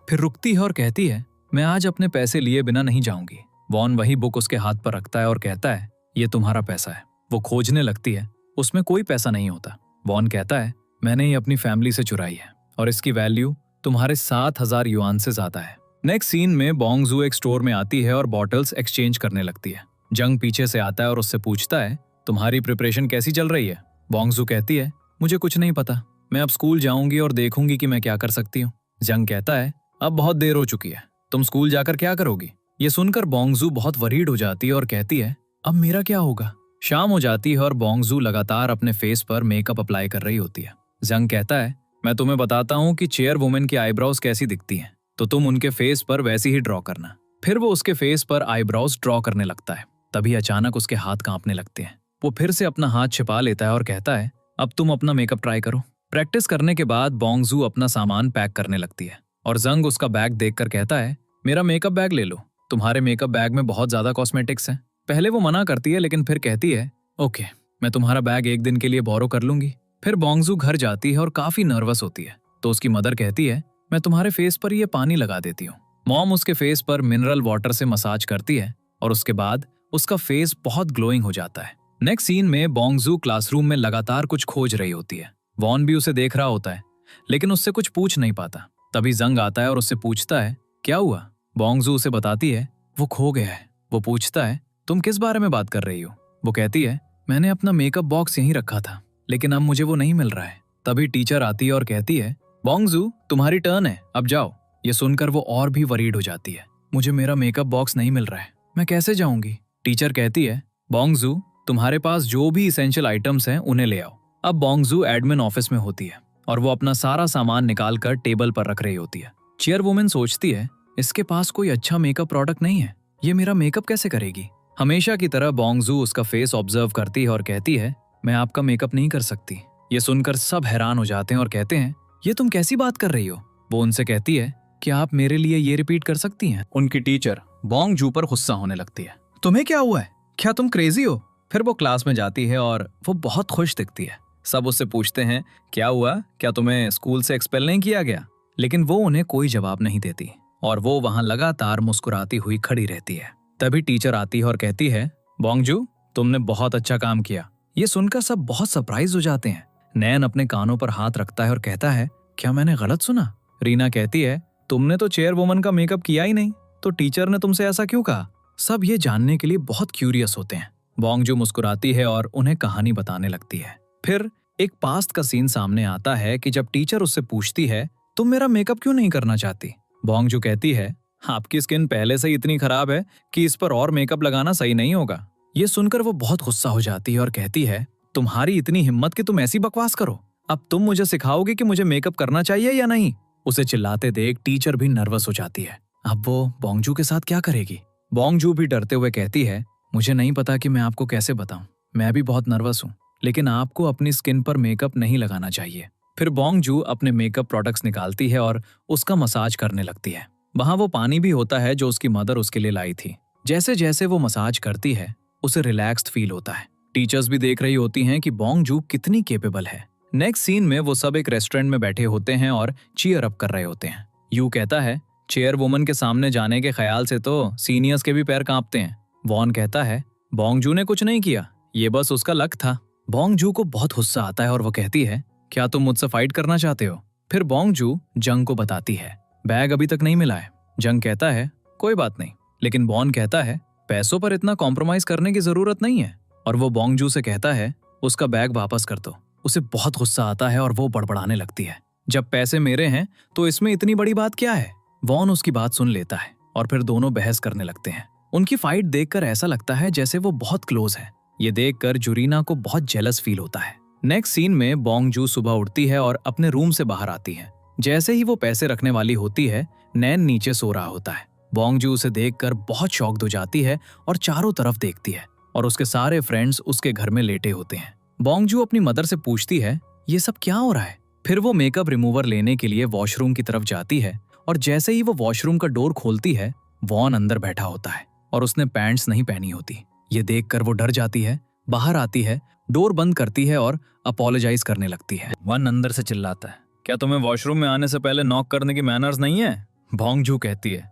फिर रुकती है और कहती है, मैं आज अपने पैसे लिए बिना नहीं जाऊंगी। वॉन वही बुक उसके हाथ पर रखता है और कहता है, ये तुम्हारा पैसा है। वो खोजने लगती है, उसमें कोई पैसा नहीं होता। वॉन कहता है, मैंने ये अपनी फैमिली से चुराई है और इसकी वैल्यू तुम्हारे 7000 युआन से ज्यादा है। नेक्स्ट सीन में बोंगजू एक स्टोर में आती है और बॉटल्स एक्सचेंज करने लगती है। जंग पीछे से आता है और उससे पूछता है, तुम्हारी प्रिपरेशन कैसी चल रही है? बोंगजू कहती है, मुझे कुछ नहीं पता, मैं अब स्कूल जाऊंगी और देखूंगी कि मैं क्या कर सकती हूँ। जंग कहता है, अब बहुत देर हो चुकी है, तुम स्कूल जाकर क्या करोगी? ये सुनकर बोंगजू बहुत वरीड हो जाती है और कहती है, अब मेरा क्या होगा? शाम हो जाती है और बोंगजू लगातार अपने फेस पर मेकअप अप्लाई कर रही होती है। जंग कहता है, मैं तुम्हें बताता हूँ कि चेयरवुमन की आईब्रोज कैसी दिखती हैं, तो तुम उनके फेस पर वैसी ही ड्रॉ करना। फिर वो उसके फेस पर आईब्रोज ड्रॉ करने लगता है। तभी अचानक उसके हाथ कांपने लगते हैं। वो फिर से अपना हाथ छिपा लेता है और कहता है, अब तुम अपना मेकअप ट्राई करो। प्रैक्टिस करने के बाद बोंगजू अपना सामान पैक करने लगती है और जंग उसका बैग देखकर कहता है, मेरा मेकअप बैग ले लो, तुम्हारे मेकअप बैग में बहुत ज्यादा कॉस्मेटिक्स हैं। पहले वो मना करती है लेकिन फिर कहती है, ओके, मैं तुम्हारा बैग एक दिन के लिए बोरो कर लूंगी। फिर बोंगजू घर जाती है और काफी नर्वस होती है तो उसकी मदर कहती है, मैं तुम्हारे फेस पर ये पानी लगा देती हूँ। मॉम उसके फेस पर मिनरल वाटर से मसाज करती है और उसके बाद उसका फेस बहुत ग्लोइंग हो जाता है। नेक्स्ट सीन में बोंगजू क्लासरूम में लगातार कुछ खोज रही होती है। वॉन भी उसे देख रहा होता है लेकिन उससे कुछ पूछ नहीं पाता। तभी जंग आता है और उससे पूछता है, क्या हुआ? बोंगजू उसे बताती है, वो खो गया है। वो पूछता है, तुम किस बारे में बात कर रही हो? वो कहती है, मैंने अपना मेकअप बॉक्स यहीं रखा था लेकिन अब मुझे वो नहीं मिल रहा है। तभी टीचर आती है और कहती है, बोंगजू तुम्हारी टर्न है, अब जाओ। ये सुनकर वो और भी वरीड हो जाती है, मुझे मेरा मेकअप बॉक्स नहीं मिल रहा है, मैं कैसे जाऊंगी? टीचर कहती है, बोंगजू तुम्हारे पास जो भी इसेंशियल आइटम्स हैं उन्हें ले आओ। अब बोंगजू एडमिन ऑफिस में होती है और वो अपना सारा सामान निकाल कर टेबल पर रख रही होती है। चेयरवुमन सोचती है, इसके पास कोई अच्छा मेकअप प्रोडक्ट नहीं है, ये मेरा मेकअप कैसे करेगी? हमेशा की तरह बोंगजू उसका फेस ऑब्जर्व करती है और कहती है, मैं आपका मेकअप नहीं कर सकती, ये सुनकर सब हैरान हो जाते हैं और कहते हैं, ये तुम कैसी बात कर रही हो? वो उनसे कहती है, क्या आप मेरे लिए ये रिपीट कर सकती हैं? उनकी टीचर बोंग जू पर गुस्सा होने लगती है। तुम्हें क्या हुआ है? क्या तुम क्रेजी हो? फिर वो क्लास में जाती है और वो बहुत खुश दिखती है। सब उससे पूछते हैं, क्या हुआ? क्या तुम्हें स्कूल से एक्सपेल नहीं किया गया? लेकिन वो उन्हें कोई जवाब नहीं देती और वो वहां लगातार मुस्कुराती हुई खड़ी रहती है। तभी टीचर आती है और कहती है, बोंग जू, तुमने बहुत अच्छा काम किया। ये सुनकर सब बहुत सरप्राइज हो जाते हैं। नैन अपने कानों पर हाथ रखता है और कहता है, क्या मैंने गलत सुना? रीना कहती है, तुमने तो चेयरवुमन का मेकअप किया ही नहीं, तो टीचर ने तुमसे ऐसा क्यों कहा? सब ये जानने के लिए बहुत क्यूरियस होते हैं। बोंग जू मुस्कुराती है और उन्हें कहानी बताने लगती है। फिर एक पास्ट का सीन सामने आता है कि जब टीचर उससे पूछती है, तुम मेरा मेकअप क्यों नहीं करना चाहती? बोंग जू कहती है, आपकी स्किन पहले से ही इतनी खराब है कि इस पर और मेकअप लगाना सही नहीं होगा। ये सुनकर वो बहुत गुस्सा हो जाती है और कहती है, तुम्हारी इतनी हिम्मत कि तुम ऐसी बकवास करो। अब तुम मुझे सिखाओगे कि मुझे मेकअप करना चाहिए या नहीं? उसे चिल्लाते देख टीचर भी नर्वस हो जाती है। अब वो बोंग जू के साथ क्या करेगी? बोंग जू भी डरते हुए कहती है, मुझे नहीं पता कि मैं आपको कैसे बताऊं। मैं भी बहुत नर्वस हूं, लेकिन आपको अपनी स्किन पर मेकअप नहीं लगाना चाहिए। फिर बोंग जू अपने मेकअप प्रोडक्ट्स निकालती है और उसका मसाज करने लगती है। वहां वो पानी भी होता है जो उसकी मदर उसके लिए लाई थी। जैसे जैसे वो मसाज करती है, उसे रिलैक्स्ड फील होता है। टीचर्स भी देख रही होती हैं कि बोंग जू कितनी केपेबल है। नेक्स्ट सीन में वो सब एक रेस्टोरेंट में बैठे होते हैं और चीयर अप कर रहे होते हैं। यू कहता है, चेयर वुमन के सामने जाने के ख्याल से तो सीनियर्स के भी पैर कांपते हैं। वॉन कहता है, बोंग जू ने कुछ नहीं किया, ये बस उसका लक था। बोंग जू को बहुत गुस्सा आता है और वो कहती है, क्या तुम मुझसे फाइट करना चाहते हो? फिर बोंग जू जंग को बताती है, बैग अभी तक नहीं मिला है। जंग कहता है, कोई बात नहीं, लेकिन बॉन कहता है, पैसों पर इतना कॉम्प्रोमाइज करने की जरूरत नहीं है। और वो बोंग जू से कहता है, उसका बैग वापस कर दो। उसे बहुत गुस्सा आता है और वो बड़बड़ाने लगती है, जब पैसे मेरे हैं तो इसमें इतनी बड़ी बात क्या है? वॉन उसकी बात सुन लेता है और फिर दोनों बहस करने लगते हैं। उनकी फाइट देखकर ऐसा लगता है जैसे वो बहुत क्लोज है। ये देखकर जुरीना को बहुत जेलस फील होता है। नेक्स्ट सीन में बोंग जू सुबह उठती है और अपने रूम से बाहर आती है। जैसे ही वो पैसे रखने वाली होती है, नैन नीचे सो रहा होता है। बोंग जू उसे देखकर बहुत शॉक्ड हो जाती है और चारों तरफ देखती है और उसके सारे फ्रेंड्स उसके घर में लेटे होते हैं। बोंग जू अपनी मदर से पूछती है, ये सब क्या हो रहा है? फिर वो मेकअप रिमूवर लेने के लिए वॉशरूम की तरफ जाती है और जैसे ही वो वॉशरूम का डोर खोलती है, वॉन अंदर बैठा होता है और उसने पैंट्स नहीं पहनी होती। ये देखकर वो डर जाती है, बाहर आती है, डोर बंद करती है और अपोलोजाइज करने लगती है। वॉन अंदर से चिल्लाता है, क्या तुम्हें वॉशरूम में आने से पहले नॉक करने की मैनर्स नहीं है? बोंग जू कहती है,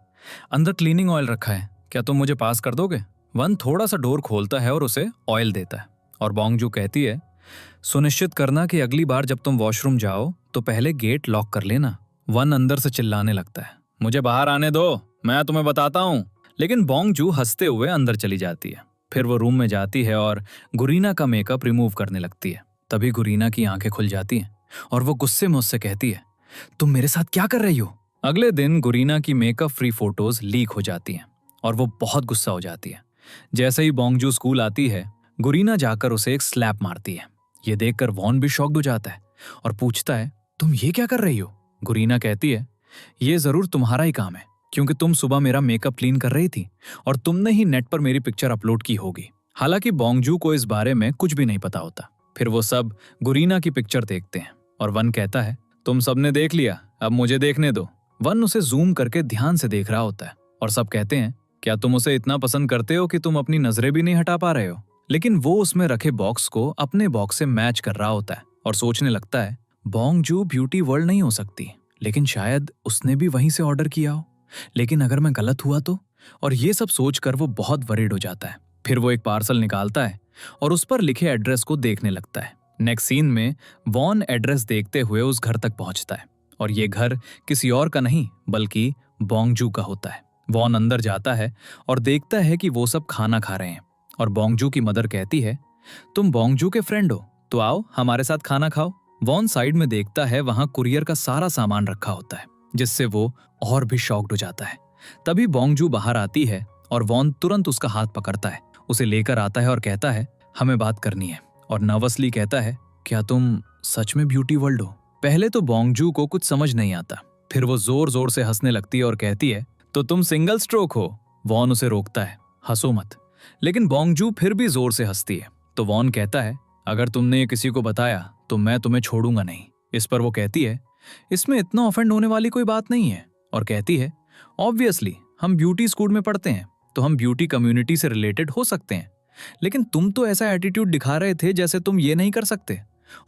अंदर क्लीनिंग ऑयल रखा है, क्या तुम मुझे पास कर दोगे? वन थोड़ा सा डोर खोलता है और उसे ऑयल देता है और बोंग जू कहती है, सुनिश्चित करना कि अगली बार जब तुम वॉशरूम जाओ तो पहले गेट लॉक कर लेना। वन अंदर से चिल्लाने लगता है, मुझे बाहर आने दो, मैं तुम्हें बताता हूँ। लेकिन बोंग जू हंसते हुए अंदर चली जाती है। फिर वो रूम में जाती है और गुरीना का मेकअप रिमूव करने लगती है। तभी गुरीना की आंखें खुल जाती हैं और वो गुस्से में उससे कहती है, तुम मेरे साथ क्या कर रही हो? अगले दिन गुरीना की मेकअप फ्री फोटोज लीक हो जाती हैं और वो बहुत गुस्सा हो जाती है। जैसे ही बोंग जू स्कूल आती है, गुरीना जाकर उसे एक स्लैप मारती है। ये देखकर वॉन भी शॉक्ड हो जाता है और पूछता है, तुम ये क्या कर रही हो? गुरीना कहती है, ये जरूर तुम्हारा ही काम है, क्योंकि तुम सुबह मेरा मेकअप क्लीन कर रही थी और तुमने ही नेट पर मेरी पिक्चर अपलोड की होगी। हालांकि बोंग जू को इस बारे में कुछ भी नहीं पता होता। फिर वो सब गुरीना की पिक्चर देखते हैं और वन कहता है, तुम सबने देख लिया, अब मुझे देखने दो। वन उसे जूम करके ध्यान से देख रहा होता है और सब कहते हैं, क्या तुम उसे इतना पसंद करते हो कि तुम अपनी नजरें भी नहीं हटा पा रहे हो? लेकिन वो उसमें रखे बॉक्स को अपने बॉक्स से मैच कर रहा होता है और सोचने लगता है, बोंग जू ब्यूटी वर्ल्ड नहीं हो सकती, लेकिन शायद उसने भी वहीं से ऑर्डर किया हो। लेकिन अगर मैं गलत हुआ तो? और ये सब सोचकर वो बहुत वरीड हो जाता है। फिर वो एक पार्सल निकालता है और उस पर लिखे एड्रेस को देखने लगता है। नेक्स्ट सीन में वॉन एड्रेस देखते हुए उस घर तक पहुंचता है और ये घर किसी और का नहीं बल्कि बोंग जू का होता है। वॉन अंदर जाता है और देखता है कि वो सब खाना खा रहे हैं और बोंग जू की मदर कहती है, तुम बोंग जू के फ्रेंड हो तो आओ हमारे साथ खाना खाओ। वॉन साइड में देखता है, वहां कुरियर का सारा सामान रखा होता है, जिससे वो और भी शॉक्ड हो जाता है। तभी बोंग जू बाहर आती है और वॉन तुरंत उसका हाथ पकड़ता है, उसे लेकर आता है और कहता है, हमें बात करनी है। और नर्वसली कहता है, क्या तुम सच में ब्यूटी वर्ल्ड हो? पहले तो बोंग जू को कुछ समझ नहीं आता, फिर वो जोर जोर से हंसने लगती है और कहती है, तो तुम सिंगल स्ट्रोक हो? वॉन उसे रोकता है, हंसो मत। लेकिन बोंग जू फिर भी जोर से हंसती है तो वॉन कहता है, अगर तुमने ये किसी को बताया तो मैं तुम्हें छोड़ूंगा नहीं। इस पर वो कहती है, इसमें इतना ऑफेंड होने वाली कोई बात नहीं है। और कहती है, ऑब्वियसली हम ब्यूटी स्कूल में पढ़ते हैं तो हम ब्यूटी कम्युनिटी से रिलेटेड हो सकते हैं, लेकिन तुम तो ऐसा एटीट्यूड दिखा रहे थे जैसे तुम ये नहीं कर सकते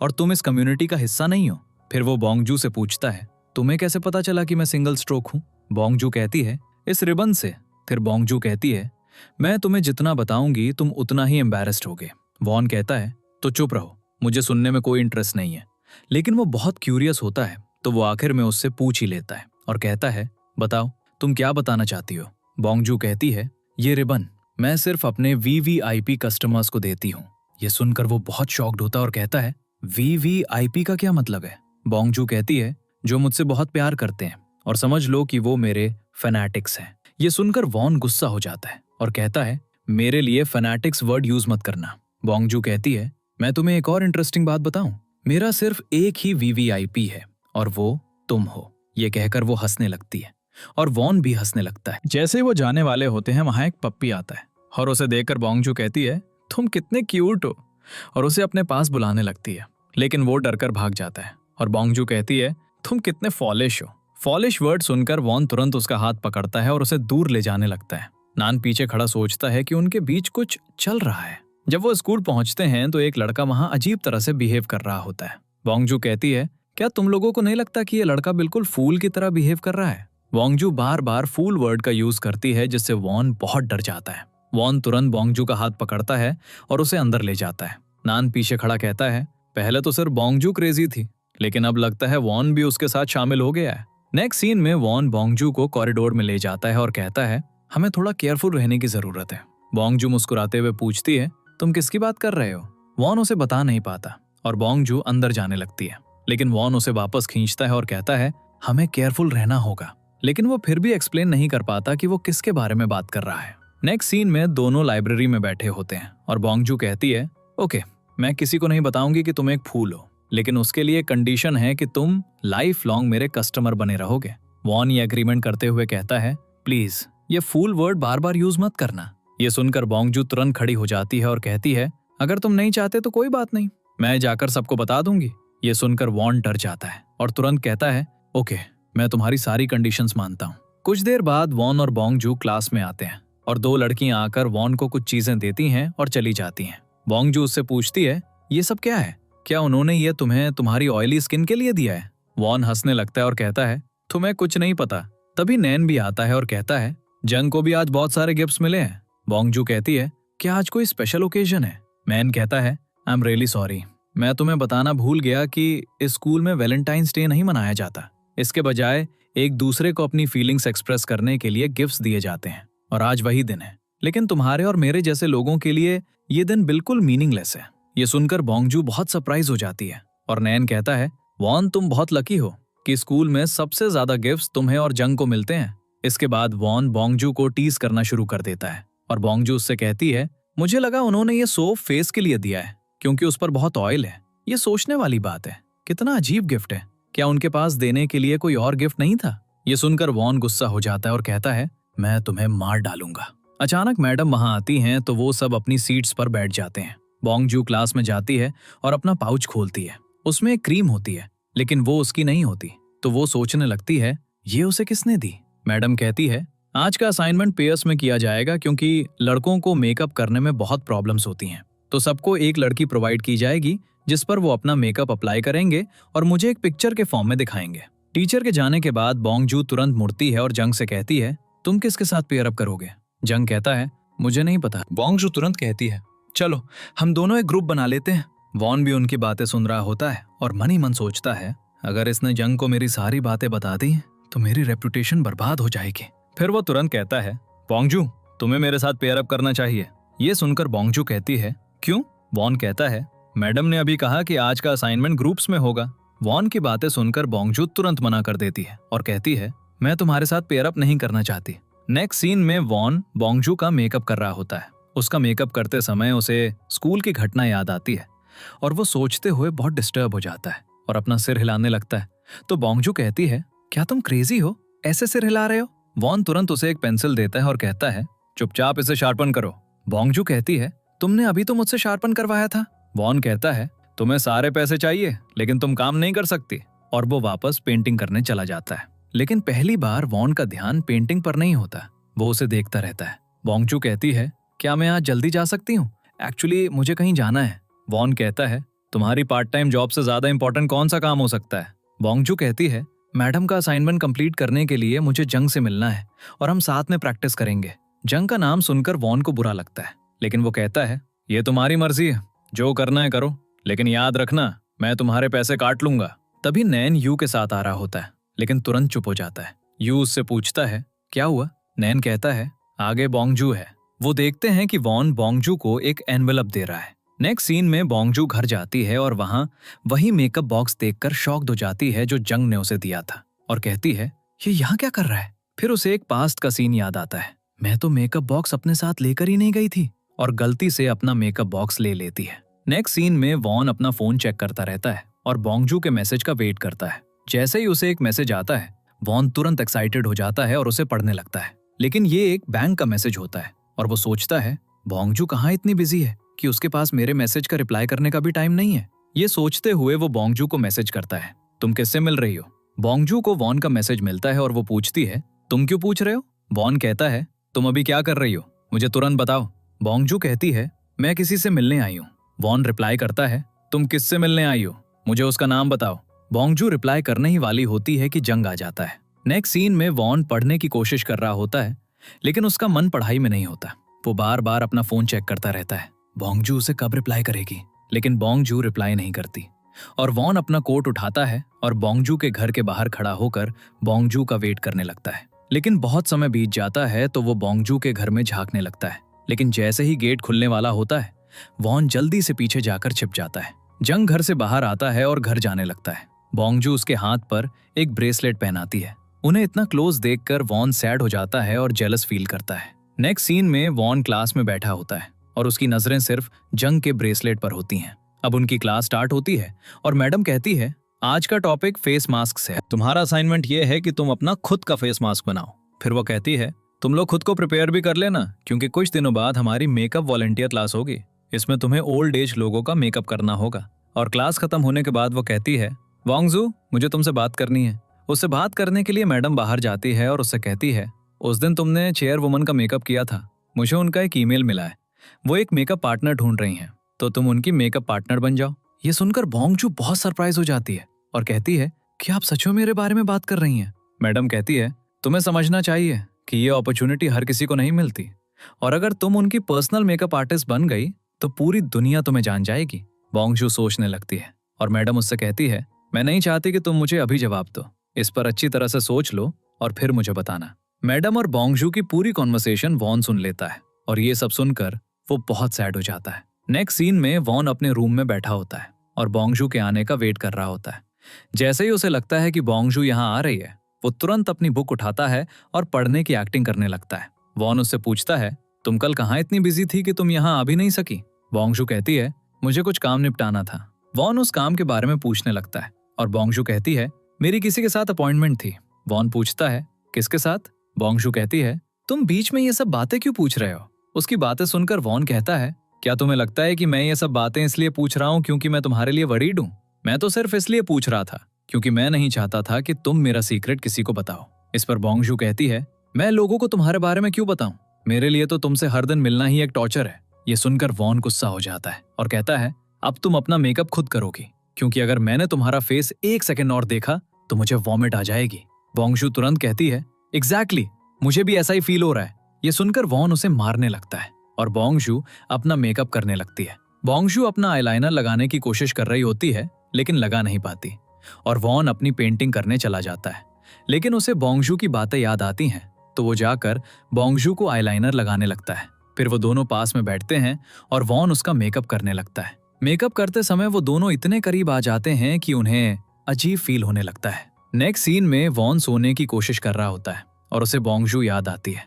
और तुम इस कम्युनिटी का हिस्सा नहीं हो। फिर वो बोंगजू से पूछता है, तुम्हें कैसे पता चला कि मैं सिंगल स्ट्रोक हूं? बोंगजू कहती है, इस रिबन से। फिर बोंगजू कहती है, मैं तुम्हें जितना बताऊंगी तुम उतना ही एम्बैरेस्ड होगे। वॉन कहता है, तो चुप रहो, मुझे सुनने में कोई इंटरेस्ट नहीं है। लेकिन वो बहुत क्यूरियस होता है तो वो आखिर में उससे पूछ ही लेता है और कहता है, बताओ तुम क्या बताना चाहती हो? बोंगजू कहती है, ये रिबन मैं सिर्फ अपने वीवीआईपी कस्टमर्स को देती हूँ। ये सुनकर वो बहुत शॉक्ड होता है और कहता है, वीवीआईपी का क्या मतलब है? बोंगजू कहती है, जो मुझसे बहुत प्यार करते हैं, और समझ लो कि वो मेरे फैनेटिक्स हैं। ये सुनकर वॉन गुस्सा हो जाता है और कहता है, मेरे लिए फैनेटिक्स वर्ड यूज मत करना। बोंगजू कहती है, मैं तुम्हें एक और इंटरेस्टिंग बात बताऊं, मेरा सिर्फ एक ही वीवीआईपी है और वो तुम हो। ये कहकर वो हंसने लगती है और वॉन भी हंसने लगता है। जैसे वो जाने वाले होते हैं वहां एक पप्पी आता है और उसे देखकर बोंगजू कहती है, तुम कितने क्यूट हो, और उसे अपने पास बुलाने लगती है। लेकिन वो डरकर भाग जाता है और बोंगजू कहती है, तुम कितने फॉलिश हो। फॉलिश वर्ड सुनकर वॉन तुरंत उसका हाथ पकड़ता है और उसे दूर ले जाने लगता है। नान पीछे खड़ा सोचता है कि उनके बीच कुछ चल रहा है। जब वो स्कूल पहुंचते हैं तो एक लड़का वहां अजीब तरह से बिहेव कर रहा होता है। बोंगजू कहती है, क्या तुम लोगों को नहीं लगता कि ये लड़का बिल्कुल फूल की तरह बिहेव कर रहा है? बोंगजू बार बार फूल वर्ड का यूज करती है जिससे वॉन बहुत डर जाता है। वॉन तुरंत बोंगजू का हाथ पकड़ता है और उसे अंदर ले जाता है। नान पीछे खड़ा कहता है, पहले तो सिर्फ बोंगजू क्रेजी थी, लेकिन अब लगता है वॉन भी उसके साथ शामिल हो गया है। नेक्स्ट सीन में वॉन बोंगजू को कॉरिडोर में ले जाता है और कहता है, हमें थोड़ा केयरफुल रहने की जरूरत है। बोंगजू मुस्कुराते हुए पूछती है, तुम किसकी बात कर रहे हो? वॉन उसे बता नहीं पाता और बोंगजू अंदर जाने लगती है, लेकिन वॉन उसे वापस खींचता है और कहता है, हमें केयरफुल रहना होगा। लेकिन वो फिर भी एक्सप्लेन नहीं कर पाता कि वो किसके बारे में बात कर रहा है। नेक्स्ट सीन में दोनों लाइब्रेरी में बैठे होते हैं और बोंगजू कहती है, ओके, मैं किसी को नहीं बताऊंगी कि तुम एक फूल हो, लेकिन उसके लिए कंडीशन है कि तुम लाइफ लॉन्ग मेरे कस्टमर बने रहोगे। वॉन ये एग्रीमेंट करते हुए कहता है, प्लीज ये फूल वर्ड बार बार यूज मत करना। ये सुनकर बोंगजू तुरंत खड़ी हो जाती है और कहती है, अगर तुम नहीं चाहते तो कोई बात नहीं, मैं जाकर सबको बता दूंगी। ये सुनकर वॉन डर जाता है और तुरंत कहता है, ओके, मैं तुम्हारी सारी कंडीशंस मानता हूँ। कुछ देर बाद वॉन और बोंगजू क्लास में आते हैं और दो लड़कियां आकर वॉन को कुछ चीजें देती हैं और चली जाती हैं। बोंगजू उससे पूछती है, ये सब क्या है? क्या उन्होंने ये तुम्हें तुम्हारी ऑयली स्किन के लिए दिया है? वॉन हंसने लगता है और कहता है, तुम्हें कुछ नहीं पता। तभी नैन भी आता है और कहता है, जंग को भी आज बहुत सारे गिफ्ट्स मिले हैं। बोंगजू कहती है, क्या आज कोई स्पेशल ओकेजन है? मैन कहता है, आई एम रियली सॉरी, मैं तुम्हें बताना भूल गया कि इस स्कूल में वैलेंटाइंस डे नहीं मनाया जाता। इसके बजाय एक दूसरे को अपनी फीलिंग्स एक्सप्रेस करने के लिए गिफ्ट्स दिए जाते हैं और आज वही दिन है। लेकिन तुम्हारे और मेरे जैसे लोगों के लिए ये दिन बिल्कुल मीनिंगलेस है। ये सुनकर बोंगजू बहुत सरप्राइज हो जाती है और नैन कहता है, वॉन तुम बहुत लकी हो कि स्कूल में सबसे ज्यादा गिफ्ट्स तुम्हें और जंग को मिलते हैं। इसके बाद वॉन बोंगजू को टीज करना शुरू कर देता है और बोंगजू उससे कहती है, मुझे लगा उन्होंने ये सोप फेस के लिए दिया है क्योंकि उस पर बहुत ऑयल है। ये सोचने वाली बात है, कितना अजीब गिफ्ट है। क्या उनके पास देने के लिए कोई और गिफ्ट नहीं था? ये सुनकर वॉन गुस्सा हो जाता है और कहता है, मैं तुम्हें मार डालूंगा। अचानक मैडम वहां आती हैं तो वो सब अपनी सीट्स पर बैठ जाते हैं। बोंगजू क्लास में जाती है और अपना पाउच खोलती है। उसमें एक क्रीम होती है, लेकिन वो उसकी नहीं होती। तो वो सोचने लगती है, ये उसे किसने दी? मैडम कहती है, आज का असाइनमेंट पेयर्स में किया जाएगा क्योंकि लड़कों को मेकअप करने में बहुत प्रॉब्लम्स होती हैं। तो सबको एक लड़की प्रोवाइड की जाएगी जिस पर वो अपना मेकअप अप्लाई करेंगे और मुझे एक पिक्चर के फॉर्म में दिखाएंगे। टीचर के जाने के बाद बोंगजू तुरंत मुड़ती है और जंग से कहती है, तुम किसके साथ पेयर अप करोगे? जंग कहता है, मुझे नहीं पता। बोंगजू तुरंत कहती है, चलो हम दोनों एक ग्रुप बना लेते हैं। वॉन भी उनकी बातें सुन रहा होता है और मन ही मन सोचता है, अगर इसने जंग को मेरी सारी बातें बता दी तो मेरी रेपुटेशन बर्बाद हो जाएगी। फिर वो तुरंत कहता है, बोंगजू तुम्हें मेरे साथ पेयर अप करना चाहिए। ये सुनकर बोंगजू कहती है, क्यों? वॉन कहता है, मैडम ने अभी कहा कि आज का असाइनमेंट ग्रुप्स में होगा। वॉन की बातें सुनकर बोंगजू तुरंत मना कर देती है और कहती है, मैं तुम्हारे साथ पेयर अप नहीं करना चाहती। नेक्स्ट सीन में वॉन बोंगजू का मेकअप कर रहा होता है। उसका मेकअप करते समय उसे स्कूल की घटना याद आती है और वो सोचते हुए बहुत डिस्टर्ब हो जाता है और अपना सिर हिलाने लगता है। तो बोंगजू कहती है, क्या तुम क्रेजी हो, ऐसे सिर हिला रहे हो? वॉन तुरंत उसे एक पेंसिल देता है और कहता है, चुपचाप इसे शार्पन करो। बोंगजू कहती है, तुमने अभी तो मुझसे शार्पन करवाया था। वॉन कहता है, तुम्हें सारे पैसे चाहिए लेकिन तुम काम नहीं कर सकती। और वो वापस पेंटिंग करने चला जाता है। लेकिन पहली बार वॉन का ध्यान पेंटिंग पर नहीं होता, वो उसे देखता रहता है। बोंगजू कहती है, क्या मैं आज जल्दी जा सकती हूँ? एक्चुअली मुझे कहीं जाना है। वॉन कहता है, तुम्हारी पार्ट टाइम जॉब से ज्यादा इंपॉर्टेंट कौन सा काम हो सकता है? बोंगजू कहती है, मैडम का असाइनमेंट कंप्लीट करने के लिए मुझे जंग से मिलना है और हम साथ में प्रैक्टिस करेंगे। जंग का नाम सुनकर वॉन को बुरा लगता है, लेकिन वो कहता है, ये तुम्हारी मर्जी है, जो करना है करो, लेकिन याद रखना मैं तुम्हारे पैसे काट लूंगा। तभी नैन यू के साथ आ रहा होता है, लेकिन तुरंत चुप हो जाता है। यू उससे पूछता है, क्या हुआ? नैन कहता है, आगे बोंगजू है। वो देखते हैं कि वॉन बोंगजू को एक एनवेलप दे रहा है। नेक्स्ट सीन में बोंगजू घर जाती है और वहां वही मेकअप बॉक्स देखकर शॉक्ड हो जाती है जो जंग ने उसे दिया था, और कहती है, ये यहाँ क्या कर रहा है? फिर उसे एक पास्ट का सीन याद आता है, मैं तो मेकअप बॉक्स अपने साथ लेकर ही नहीं गई थी, और गलती से अपना मेकअप बॉक्स ले लेती है। नेक्स्ट सीन में वॉन अपना फोन चेक करता रहता है और बोंगजू के मैसेज का वेट करता है। जैसे ही उसे एक मैसेज आता है, वॉन तुरंत एक्साइटेड हो जाता है और उसे पढ़ने लगता है। लेकिन ये एक बैंक का मैसेज होता है और वो सोचता है, बोंगजू कहाँ इतनी बिजी है कि उसके पास मेरे मैसेज का रिप्लाई करने का भी टाइम नहीं है। ये सोचते हुए वो बोंगजू को मैसेज करता है, तुम किससे मिल रही हो? बोंगजू को वॉन का मैसेज मिलता है और वो पूछती है, तुम क्यों पूछ रहे हो? वॉन कहता है, तुम अभी क्या कर रही हो, मुझे तुरंत बताओ। बोंगजू कहती है, मैं किसी से मिलने आई हूँ। वॉन रिप्लाई करता है, तुम किससे मिलने आई हो, मुझे उसका नाम बताओ। बोंगजू रिप्लाई करने ही वाली होती है कि जंग आ जाता है। नेक्स्ट सीन में वॉन पढ़ने की कोशिश कर रहा होता है, लेकिन उसका मन पढ़ाई में नहीं होता। वो बार बार अपना फोन चेक करता रहता है, बोंगजू उसे कब रिप्लाई करेगी। लेकिन बोंगजू रिप्लाई नहीं करती और वॉन अपना कोट उठाता है और बोंगजू के घर के बाहर खड़ा होकर बोंगजू का वेट करने लगता है। लेकिन बहुत समय बीत जाता है तो वो बोंगजू के घर में झांकने लगता है, लेकिन जैसे ही गेट खुलने वाला होता है, वॉन जल्दी से पीछे जाकर छिप जाता है। जंग घर से बाहर आता है और घर जाने लगता है। बोंगजू उसके हाथ पर एक ब्रेसलेट पहनाती है। उन्हें इतना क्लोज देखकर वॉन सैड हो जाता है और जेलस फील करता है। नेक्स्ट सीन में वॉन क्लास में बैठा होता है और उसकी नजरें सिर्फ जंग के ब्रेसलेट पर होती हैं। अब उनकी क्लास स्टार्ट होती है और मैडम कहती है, आज का टॉपिक फेस मास्क है, तुम्हारा असाइनमेंट ये है कि तुम अपना खुद का फेस मास्क बनाओ। फिर वो कहती है, तुम लोग खुद को प्रिपेयर भी कर लेना, क्योंकि कुछ दिनों बाद हमारी मेकअप वॉलंटियर क्लास होगी। इसमें तुम्हें ओल्ड एज लोगों का मेकअप करना होगा। और क्लास खत्म होने के बाद वो कहती है, बोंगजू मुझे तुमसे बात करनी है। उससे बात करने के लिए मैडम बाहर जाती है और उससे कहती है, उस दिन तुमने चेयर वुमन का मेकअप किया था, मुझे उनका एक ईमेल मिला है, वो एक मेकअप पार्टनर ढूंढ रही हैं, तो तुम उनकी मेकअप पार्टनर बन जाओ। ये सुनकर बोंगजू बहुत सरप्राइज हो जाती है और कहती है, क्या आप सच में मेरे बारे में बात कर रही हैं? मैडम कहती है, तुम्हें समझना चाहिए कि ये अपॉर्चुनिटी हर किसी को नहीं मिलती, और अगर तुम उनकी पर्सनल मेकअप आर्टिस्ट बन गई तो पूरी दुनिया तुम्हें जान जाएगी। बोंगजू सोचने लगती है और मैडम उससे कहती है, मैं नहीं चाहती कि तुम मुझे अभी जवाब दो, इस पर अच्छी तरह से सोच लो और फिर मुझे बताना। मैडम और बोंगजू की पूरी कॉन्वर्सेशन वॉन सुन लेता है और ये सब सुनकर वो बहुत सैड हो जाता है। नेक्स्ट सीन में वॉन अपने रूम में बैठा होता है और बोंगजू के आने का वेट कर रहा होता है। जैसे ही उसे लगता है कि बोंगजू यहाँ आ रही है, वो तुरंत अपनी बुक उठाता है और पढ़ने की एक्टिंग करने लगता है। वॉन उससे पूछता है, तुम कल कहाँ इतनी बिजी थी कि तुम यहाँ आ भी नहीं सकी? बोंगजू कहती है, मुझे कुछ काम निपटाना था। वॉन उस काम के बारे में पूछने लगता है और बोंगजू कहती है, मेरी किसी के साथ अपॉइंटमेंट थी। वॉन पूछता है, किसके साथ? बोंगजू कहती है, तुम बीच में ये सब बातें क्यों पूछ रहे हो? उसकी बातें सुनकर वॉन कहता है, क्या तुम्हें लगता है कि मैं ये सब बातें इसलिए पूछ रहा हूँ क्योंकि मैं तुम्हारे लिए वरीड हूँ? मैं तो सिर्फ इसलिए पूछ रहा था क्योंकि मैं नहीं चाहता था कि तुम मेरा सीक्रेट किसी को बताओ। इस पर बोंगजू कहती है, मैं लोगों को तुम्हारे बारे में क्यों बताऊं? मेरे लिए तो तुमसे हर दिन मिलना ही एक टॉर्चर है। ये सुनकर वॉन गुस्सा हो जाता है और कहता है, अब तुम अपना मेकअप खुद करोगी, क्योंकि अगर मैंने तुम्हारा फेस एक सेकंड और देखा तो मुझे वॉमिट आ जाएगी। बोंगजू तुरंत कहती है, एग्जैक्टली, मुझे भी ऐसा ही फील हो रहा है। ये सुनकर वॉन उसे मारने लगता है और बोंगजू अपना मेकअप करने लगती है। बोंगजू अपना आईलाइनर लगाने की कोशिश कर रही होती है, लेकिन लगा नहीं पाती और वॉन अपनी पेंटिंग करने चला जाता है। लेकिन उसे बोंगजू की बातें याद आती हैं, तो वो जाकर बोंगजू को आईलाइनर लगाने लगता है। फिर वो दोनों पास में बैठते हैं और वॉन उसका मेकअप करने लगता है। मेकअप करते समय वो दोनों इतने करीब आ जाते हैं कि उन्हें अजीब फील होने लगता है। नेक्स्ट सीन में वॉन सोने की कोशिश कर रहा होता है और उसे बोंगजू याद आती है।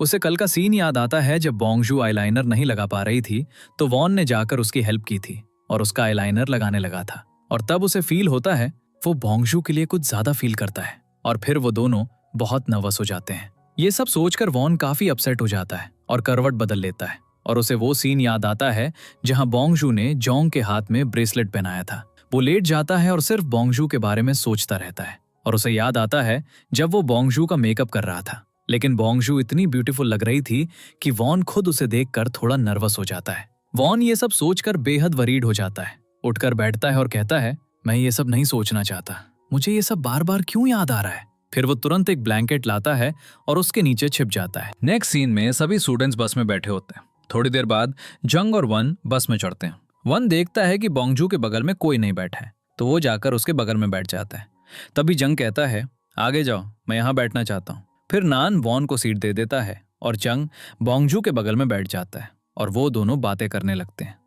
उसे कल का सीन याद आता है जब बोंगजू आईलाइनर नहीं लगा पा रही थी, तो वॉन ने जाकर उसकी हेल्प की थी और उसका आईलाइनर लगाने लगा था। और तब उसे फील होता है वो बोंगजू के लिए कुछ ज्यादा फील करता है और फिर वो दोनों बहुत नर्वस हो जाते हैं। ये सब सोचकर वॉन काफी अपसेट हो जाता है और करवट बदल लेता है और उसे वो सीन याद आता है जहां बोंगजू ने जोंग के हाथ में ब्रेसलेट पहनाया था। वो लेट जाता है और सिर्फ बोंगजू के बारे में सोचता रहता है और उसे याद आता है जब वो बोंगजू का मेकअप कर रहा था, लेकिन बोंगजू इतनी ब्यूटीफुल लग रही थी कि वॉन खुद उसे देखकर थोड़ा नर्वस हो जाता है। वॉन ये सब सोचकर बेहद वरीड हो जाता है, उठकर बैठता है और कहता है, मैं ये सब नहीं सोचना चाहता, मुझे ये सब बार बार क्यों याद आ रहा है। फिर वो तुरंत एक ब्लैंकेट लाता है और उसके नीचे छिप जाता है। नेक्स्ट सीन में सभी स्टूडेंट्स बस में बैठे होते हैं। थोड़ी देर बाद जंग और वन बस में चढ़ते हैं। वन देखता है कि बोंगजू के बगल में कोई नहीं बैठा है, तो वो जाकर उसके बगल में बैठ जाता है। तभी जंग कहता है, आगे जाओ, मैं यहाँ बैठना चाहता हूँ। फिर नान वॉन को सीट दे देता है और जंग बोंगजू के बगल में बैठ जाता है और वो दोनों बातें करने लगते हैं।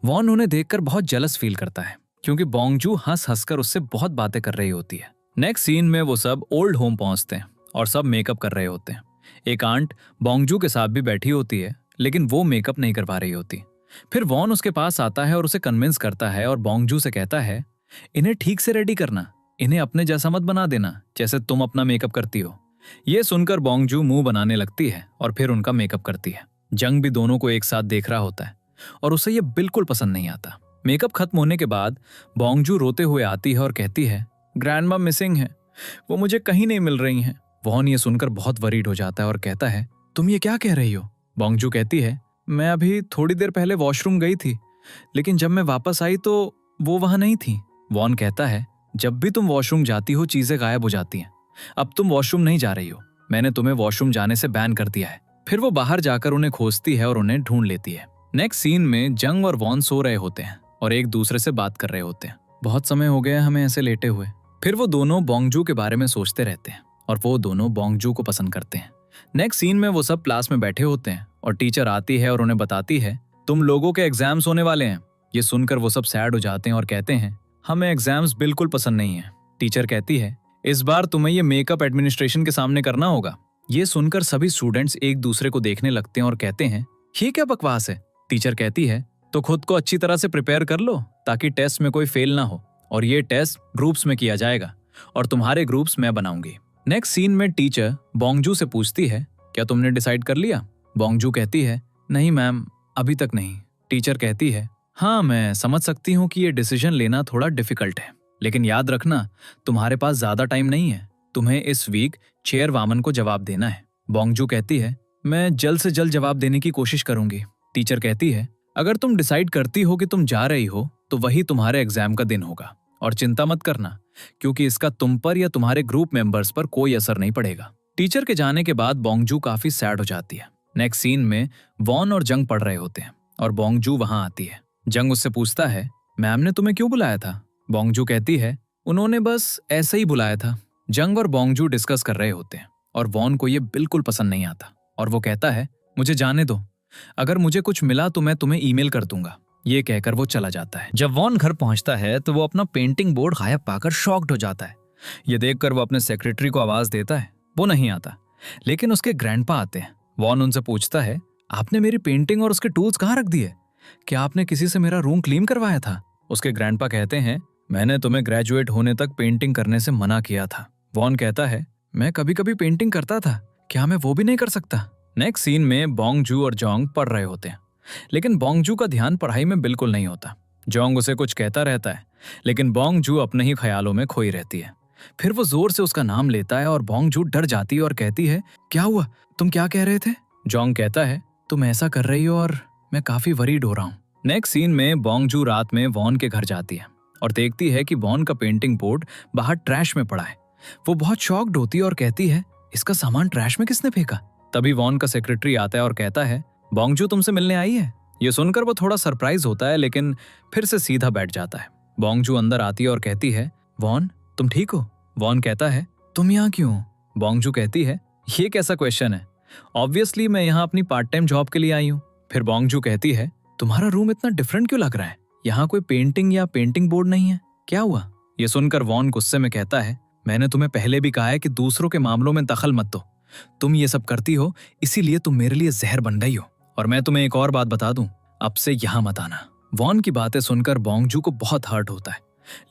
वॉन उन्हें देखकर बहुत जेलस फील करता है क्योंकि बोंगजू हंस हंसकर उससे बहुत बातें कर रही होती है। नेक्स्ट सीन में वो सब ओल्ड होम पहुंचते हैं और सब मेकअप कर रहे होते हैं। एक आंट बोंगजू के साथ भी बैठी होती है, लेकिन वो मेकअप नहीं करवा रही होती। फिर वॉन उसके पास आता है और उसे कन्विंस करता है और बोंगजू से कहता है, इन्हें ठीक से रेडी करना, इन्हें अपने जैसा मत बना देना जैसे तुम अपना मेकअप करती हो। ये सुनकर बोंगजू मुंह बनाने लगती है और फिर उनका मेकअप करती है। जंग भी दोनों को एक साथ देख रहा होता है और उसे ये बिल्कुल पसंद नहीं आता। मेकअप खत्म होने के बाद बोंगजू रोते हुए आती है और कहती है, ग्रैंडमा मिसिंग है, वो मुझे कहीं नहीं मिल रही हैं। वॉन ये सुनकर बहुत वरीड हो जाता है और कहता है, तुम ये क्या कह रही हो। बोंगजू कहती है, मैं अभी थोड़ी देर पहले वॉशरूम गई थी, लेकिन जब मैं वापस आई तो वो वहां नहीं थी। वॉन कहता है, जब भी तुम वॉशरूम जाती हो चीजें गायब हो जाती हैं। अब तुम वॉशरूम नहीं जा रही हो, मैंने तुम्हें वॉशरूम जाने से बैन कर दिया है। फिर वो बाहर जाकर उन्हें खोजती है और उन्हें ढूंढ लेती है। नेक्स्ट सीन में जंग और वॉन सो रहे होते हैं और एक दूसरे से बात कर रहे होते हैं। बहुत समय हो गया हमें ऐसे लेटे हुए। फिर वो दोनों बोंगजू के बारे में सोचते रहते हैं और वो दोनों बोंगजू को पसंद करते हैं। नेक्स्ट सीन में वो सब क्लास में बैठे होते हैं और टीचर आती है और उन्हें बताती है, तुम लोगों के एग्जाम्स होने वाले हैं। ये सुनकर वो सब सैड हो जाते हैं और कहते हैं, हमें एग्जाम्स बिल्कुल पसंद नहीं है। टीचर कहती है, इस बार तुम्हें ये मेकअप एडमिनिस्ट्रेशन के सामने करना होगा। ये सुनकर सभी स्टूडेंट्स एक दूसरे को देखने लगते हैं और कहते हैं, ये क्या बकवास है। टीचर कहती है, तो खुद को अच्छी तरह से प्रिपेयर कर लो ताकि टेस्ट में कोई फेल ना हो, और ये टेस्ट ग्रुप्स में किया जाएगा और तुम्हारे ग्रुप्स मैं बनाऊंगी। नेक्स्ट सीन में टीचर बोंगजू से पूछती है, क्या तुमने डिसाइड कर लिया। बोंगजू कहती है, नहीं मैम, अभी तक नहीं। टीचर कहती है, हाँ मैं समझ सकती हूँ कि ये डिसीजन लेना थोड़ा डिफिकल्ट है, लेकिन याद रखना तुम्हारे पास ज्यादा टाइम नहीं है। तुम्हें इस वीक चेयर वामन को जवाब देना है। बोंगजू कहती है, मैं जल्द से जल्द जवाब देने की कोशिश करूंगी। टीचर कहती है, अगर तुम डिसाइड करती हो कि तुम जा रही हो तो वही तुम्हारे एग्जाम का दिन होगा, और चिंता मत करना क्योंकि इसका तुम पर या तुम्हारे ग्रुप मेंबर्स पर कोई असर नहीं पड़ेगा। टीचर के जाने के बाद बोंगजू काफी सैड हो जाती है। नेक्स्ट सीन में वॉन और जंग पढ़ रहे होते हैं और बोंगजू वहां आती है। जंग उससे पूछता है, मैम ने तुम्हें क्यों बुलाया था। बोंगजू कहती है, उन्होंने बस ऐसे ही बुलाया था। जंग और बोंगजू डिस्कस कर रहे होते हैं और वॉन को ये बिल्कुल पसंद नहीं आता और वो कहता है, मुझे जाने दो, अगर मुझे कुछ मिला तो मैं तुम्हें ईमेल कर दूंगा। ये कहकर वो चला जाता है। जब वॉन घर पहुंचता है तो वो अपना पेंटिंग बोर्ड गायब पाकर शॉक्ड हो जाता है। ये देखकर वो अपने सेक्रेटरी को आवाज देता है, वो नहीं आता, लेकिन उसके ग्रैंडपा आते हैं। वॉन उनसे पूछता है, आपने मेरी पेंटिंग और उसके टूल्स कहाँ रख दिए, क्या आपने किसी से मेरा रूम क्लीन करवाया था। उसके ग्रैंडपा कहते हैं, मैंने तुम्हें ग्रेजुएट होने तक पेंटिंग करने से मना किया था। वॉन कहता है, मैं कभी कभी पेंटिंग करता था, क्या मैं वो भी नहीं कर सकता। नेक्स्ट सीन में बोंगजू और जोंग पढ़ रहे होते हैं, लेकिन बोंगजू का ध्यान पढ़ाई में बिल्कुल नहीं होता। जोंग उसे कुछ कहता रहता है, लेकिन बोंगजू अपने ही ख्यालों में खोई रहती है। फिर वो जोर से उसका नाम लेता है और बोंगजू डर जाती है और कहती है, क्या हुआ, तुम क्या कह रहे थे। जोंग कहता है, तुम ऐसा कर रही हो और मैं काफी वरीड हो रहा हूँ। नेक्स्ट सीन में बोंगजू रात में वॉन के घर जाती है और देखती है कि वॉन का पेंटिंग बोर्ड बाहर ट्रैश में पड़ा है। वो बहुत शॉक्ड होती है और कहती है, इसका सामान ट्रैश में किसने फेंका। तभी वॉन का सेक्रेटरी आता है और कहता है, बोंगजू तुमसे मिलने आई है। ये सुनकर वो थोड़ा सरप्राइज होता है, लेकिन फिर से सीधा बैठ जाता है। बोंगजू अंदर आती है और कहती है, वॉन तुम ठीक हो। वॉन कहता है, तुम यहाँ क्यों हो। बोंगजू कहती है, ये कैसा क्वेश्चन है, ऑब्वियसली मैं यहाँ अपनी पार्ट टाइम जॉब के लिए आई हूँ। फिर बोंगजू कहती है, तुम्हारा रूम इतना डिफरेंट क्यों लग रहा है, यहाँ कोई पेंटिंग या पेंटिंग बोर्ड नहीं है, क्या हुआ। ये सुनकर वॉन गुस्से में कहता है, मैंने तुम्हें पहले भी कहा है कि दूसरों के मामलों में दखल मत दो। तुम ये सब करती हो इसीलिए तुम मेरे लिए जहर बन गई हो, और मैं तुम्हें एक और बात बता दूं, अब से यहाँ मत आना। वॉन की बातें सुनकर बोंगजू को बहुत हर्ट होता है,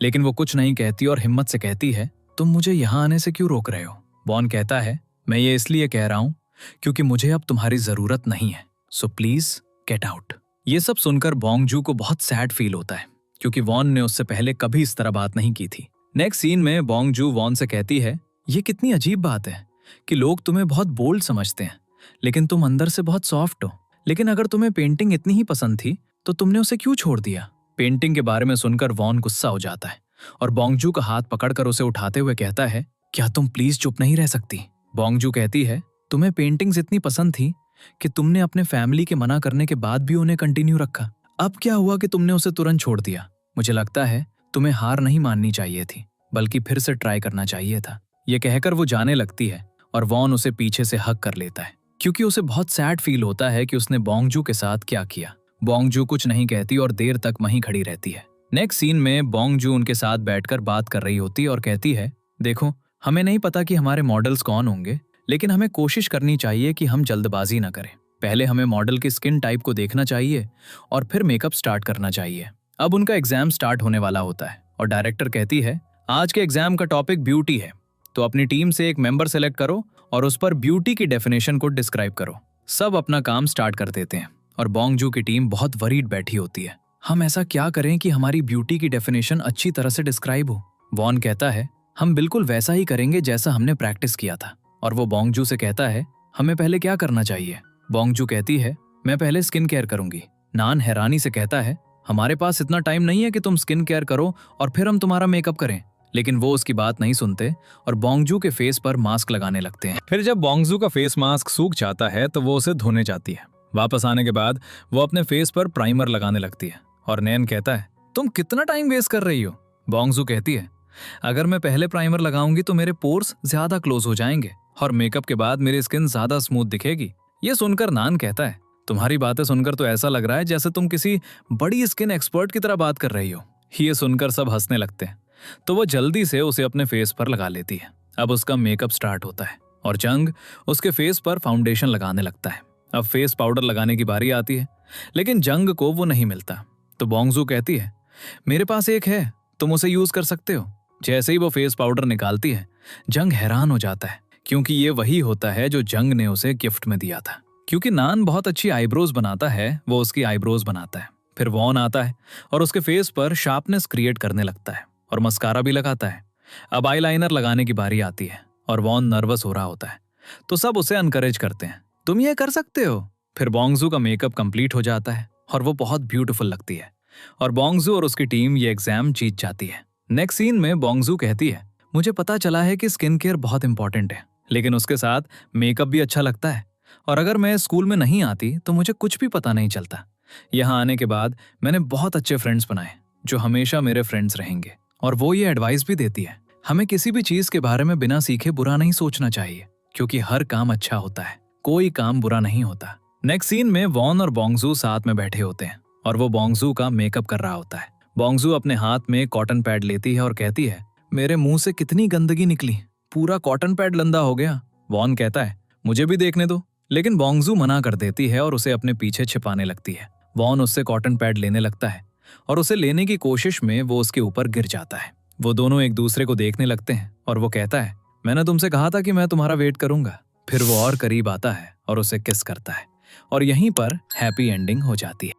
लेकिन वो कुछ नहीं कहती और हिम्मत से कहती है, तुम मुझे यहाँ आने से क्यों रोक रहे हो। वॉन कहता है, मैं ये इसलिए कह रहा हूँ क्योंकि मुझे अब तुम्हारी जरूरत नहीं है, सो प्लीज गेट आउट। ये सब सुनकर बोंगजू को बहुत सैड फील होता है क्योंकि वॉन ने उससे पहले कभी इस तरह बात नहीं की थी। नेक्स्ट सीन में बोंगजू वॉन से कहती है, ये कितनी अजीब बात है कि लोग तुम्हें बहुत बोल्ड समझते हैं लेकिन तुम अंदर से बहुत सॉफ्ट हो। लेकिन अगर तुम्हें पेंटिंग इतनी ही पसंद थी तो तुमने उसे क्यों छोड़ दिया? पेंटिंग के बारे में सुनकर वॉन गुस्सा हो जाता है और बोंगजू का हाथ पकड़कर उसे उठाते हुए कहता है, क्या तुम प्लीज चुप नहीं रह सकती? बोंगजू कहती है, तुम्हें पेंटिंग्स इतनी पसंद थी कि तुमने अपने फैमिली के मना करने के बाद भी उन्हें कंटिन्यू रखा। अब क्या हुआ कि तुमने उसे तुरंत छोड़ दिया? मुझे लगता है तुम्हें हार नहीं माननी चाहिए थी बल्कि फिर से ट्राई करना चाहिए था। ये कहकर वो जाने लगती है और वॉन उसे पीछे से हग कर लेता है क्योंकि उसे बहुत सैड फील होता है कि उसने बोंगजू के साथ क्या किया। बोंगजू कुछ नहीं कहती और देर तक वहीं खड़ी रहती है। नेक्स्ट सीन में बोंगजू उनके साथ बैठकर बात कर रही होती है और कहती है, देखो हमें नहीं पता कि हमारे मॉडल्स कौन होंगे लेकिन हमें कोशिश करनी चाहिए कि हम जल्दबाजी ना करें। पहले हमें मॉडल की स्किन टाइप को देखना चाहिए और फिर मेकअप स्टार्ट करना चाहिए। अब उनका एग्जाम स्टार्ट होने वाला होता है और डायरेक्टर कहती है, आज के एग्जाम का टॉपिक ब्यूटी है तो अपनी टीम से एक मेंबर सेलेक्ट करो और उस पर ब्यूटी की डेफिनेशन को डिस्क्राइब करो। सब अपना काम स्टार्ट कर देते हैं और बोंगजू की टीम बहुत वरीड बैठी होती है। हम ऐसा क्या करें कि हमारी ब्यूटी की डेफिनेशन अच्छी तरह से डिस्क्राइब हो? वॉन कहता है, हम बिल्कुल वैसा ही करेंगे जैसा हमने प्रैक्टिस किया था। और वो बोंगजू से कहता है, हमें पहले क्या करना चाहिए? बोंगजू कहती है, मैं पहले स्किन केयर करूंगी। नान हैरानी से कहता है, हमारे पास इतना टाइम नहीं है कि तुम स्किन केयर करो और फिर हम तुम्हारा मेकअप करें। लेकिन वो उसकी बात नहीं सुनते और बोंगजू के फेस पर मास्क लगाने लगते हैं। फिर जब बोंगजू का फेस मास्क सूख जाता है तो वो उसे धोने जाती है। वापस आने के बाद वो अपने फेस पर प्राइमर लगाने लगती है और नैन कहता है, तुम कितना टाइम वेस्ट कर रही हो? बोंगजू कहती है, अगर मैं पहले प्राइमर लगाऊंगी तो मेरे पोर्स ज्यादा क्लोज हो जाएंगे और मेकअप के बाद मेरी स्किन ज्यादा स्मूथ दिखेगी। ये सुनकर नान कहता है, तुम्हारी बातें सुनकर तो ऐसा लग रहा है जैसे तुम किसी बड़ी स्किन एक्सपर्ट की तरह बात कर रही हो। ये सुनकर सब हंसने लगते हैं तो वो जल्दी से उसे अपने फेस पर लगा लेती है। अब उसका मेकअप स्टार्ट होता है और जंग उसके फेस पर फाउंडेशन लगाने लगता है। अब फेस पाउडर लगाने की बारी आती है लेकिन जंग को वो नहीं मिलता तो बोंगजू कहती है, मेरे पास एक है, तुम उसे यूज कर सकते हो। जैसे ही वो फेस पाउडर निकालती है जंग हैरान हो जाता है क्योंकि ये वही होता है जो जंग ने उसे गिफ्ट में दिया था। क्योंकि नान बहुत अच्छी आईब्रोज बनाता है वो उसकी आईब्रोज बनाता है। फिर वॉन आता है और उसके फेस पर शार्पनेस क्रिएट करने लगता है और मस्कारा भी लगाता है। अब आईलाइनर लगाने की बारी आती है और वॉन नर्वस हो रहा होता है तो सब उसे एनकरेज करते हैं, तुम ये कर सकते हो। फिर बोंगजू का मेकअप कंप्लीट हो जाता है और वो बहुत ब्यूटीफुल लगती है और बोंगजू और उसकी टीम ये एग्जाम जीत जाती है। नेक्स्ट सीन में बोंगजू कहती है, मुझे पता चला है कि स्किन केयर बहुत इंपॉर्टेंट है लेकिन उसके साथ मेकअप भी अच्छा लगता है और अगर मैं स्कूल में नहीं आती तो मुझे कुछ भी पता नहीं चलता। यहाँ आने के बाद मैंने बहुत अच्छे फ्रेंड्स बनाए जो हमेशा मेरे फ्रेंड्स रहेंगे। और वो ये एडवाइस भी देती है, हमें किसी भी चीज के बारे में बिना सीखे बुरा नहीं सोचना चाहिए क्योंकि हर काम अच्छा होता है, कोई काम बुरा नहीं होता। नेक्स्ट सीन में वॉन और बोंगजू साथ में बैठे होते हैं और वो बोंगजू का मेकअप कर रहा होता है। बोंगजू अपने हाथ में कॉटन पैड लेती है और कहती है, मेरे मुंह से कितनी गंदगी निकली, पूरा कॉटन पैड गंदा हो गया। वॉन कहता है, मुझे भी देखने दो, लेकिन बोंगजू मना कर देती है और उसे अपने पीछे छिपाने लगती है। वॉन उससे कॉटन पैड लेने लगता है और उसे लेने की कोशिश में वो उसके ऊपर गिर जाता है। वो दोनों एक दूसरे को देखने लगते हैं और वो कहता है, मैंने तुमसे कहा था कि मैं तुम्हारा वेट करूंगा। फिर वो और करीब आता है और उसे किस करता है और यहीं पर हैप्पी एंडिंग हो जाती है।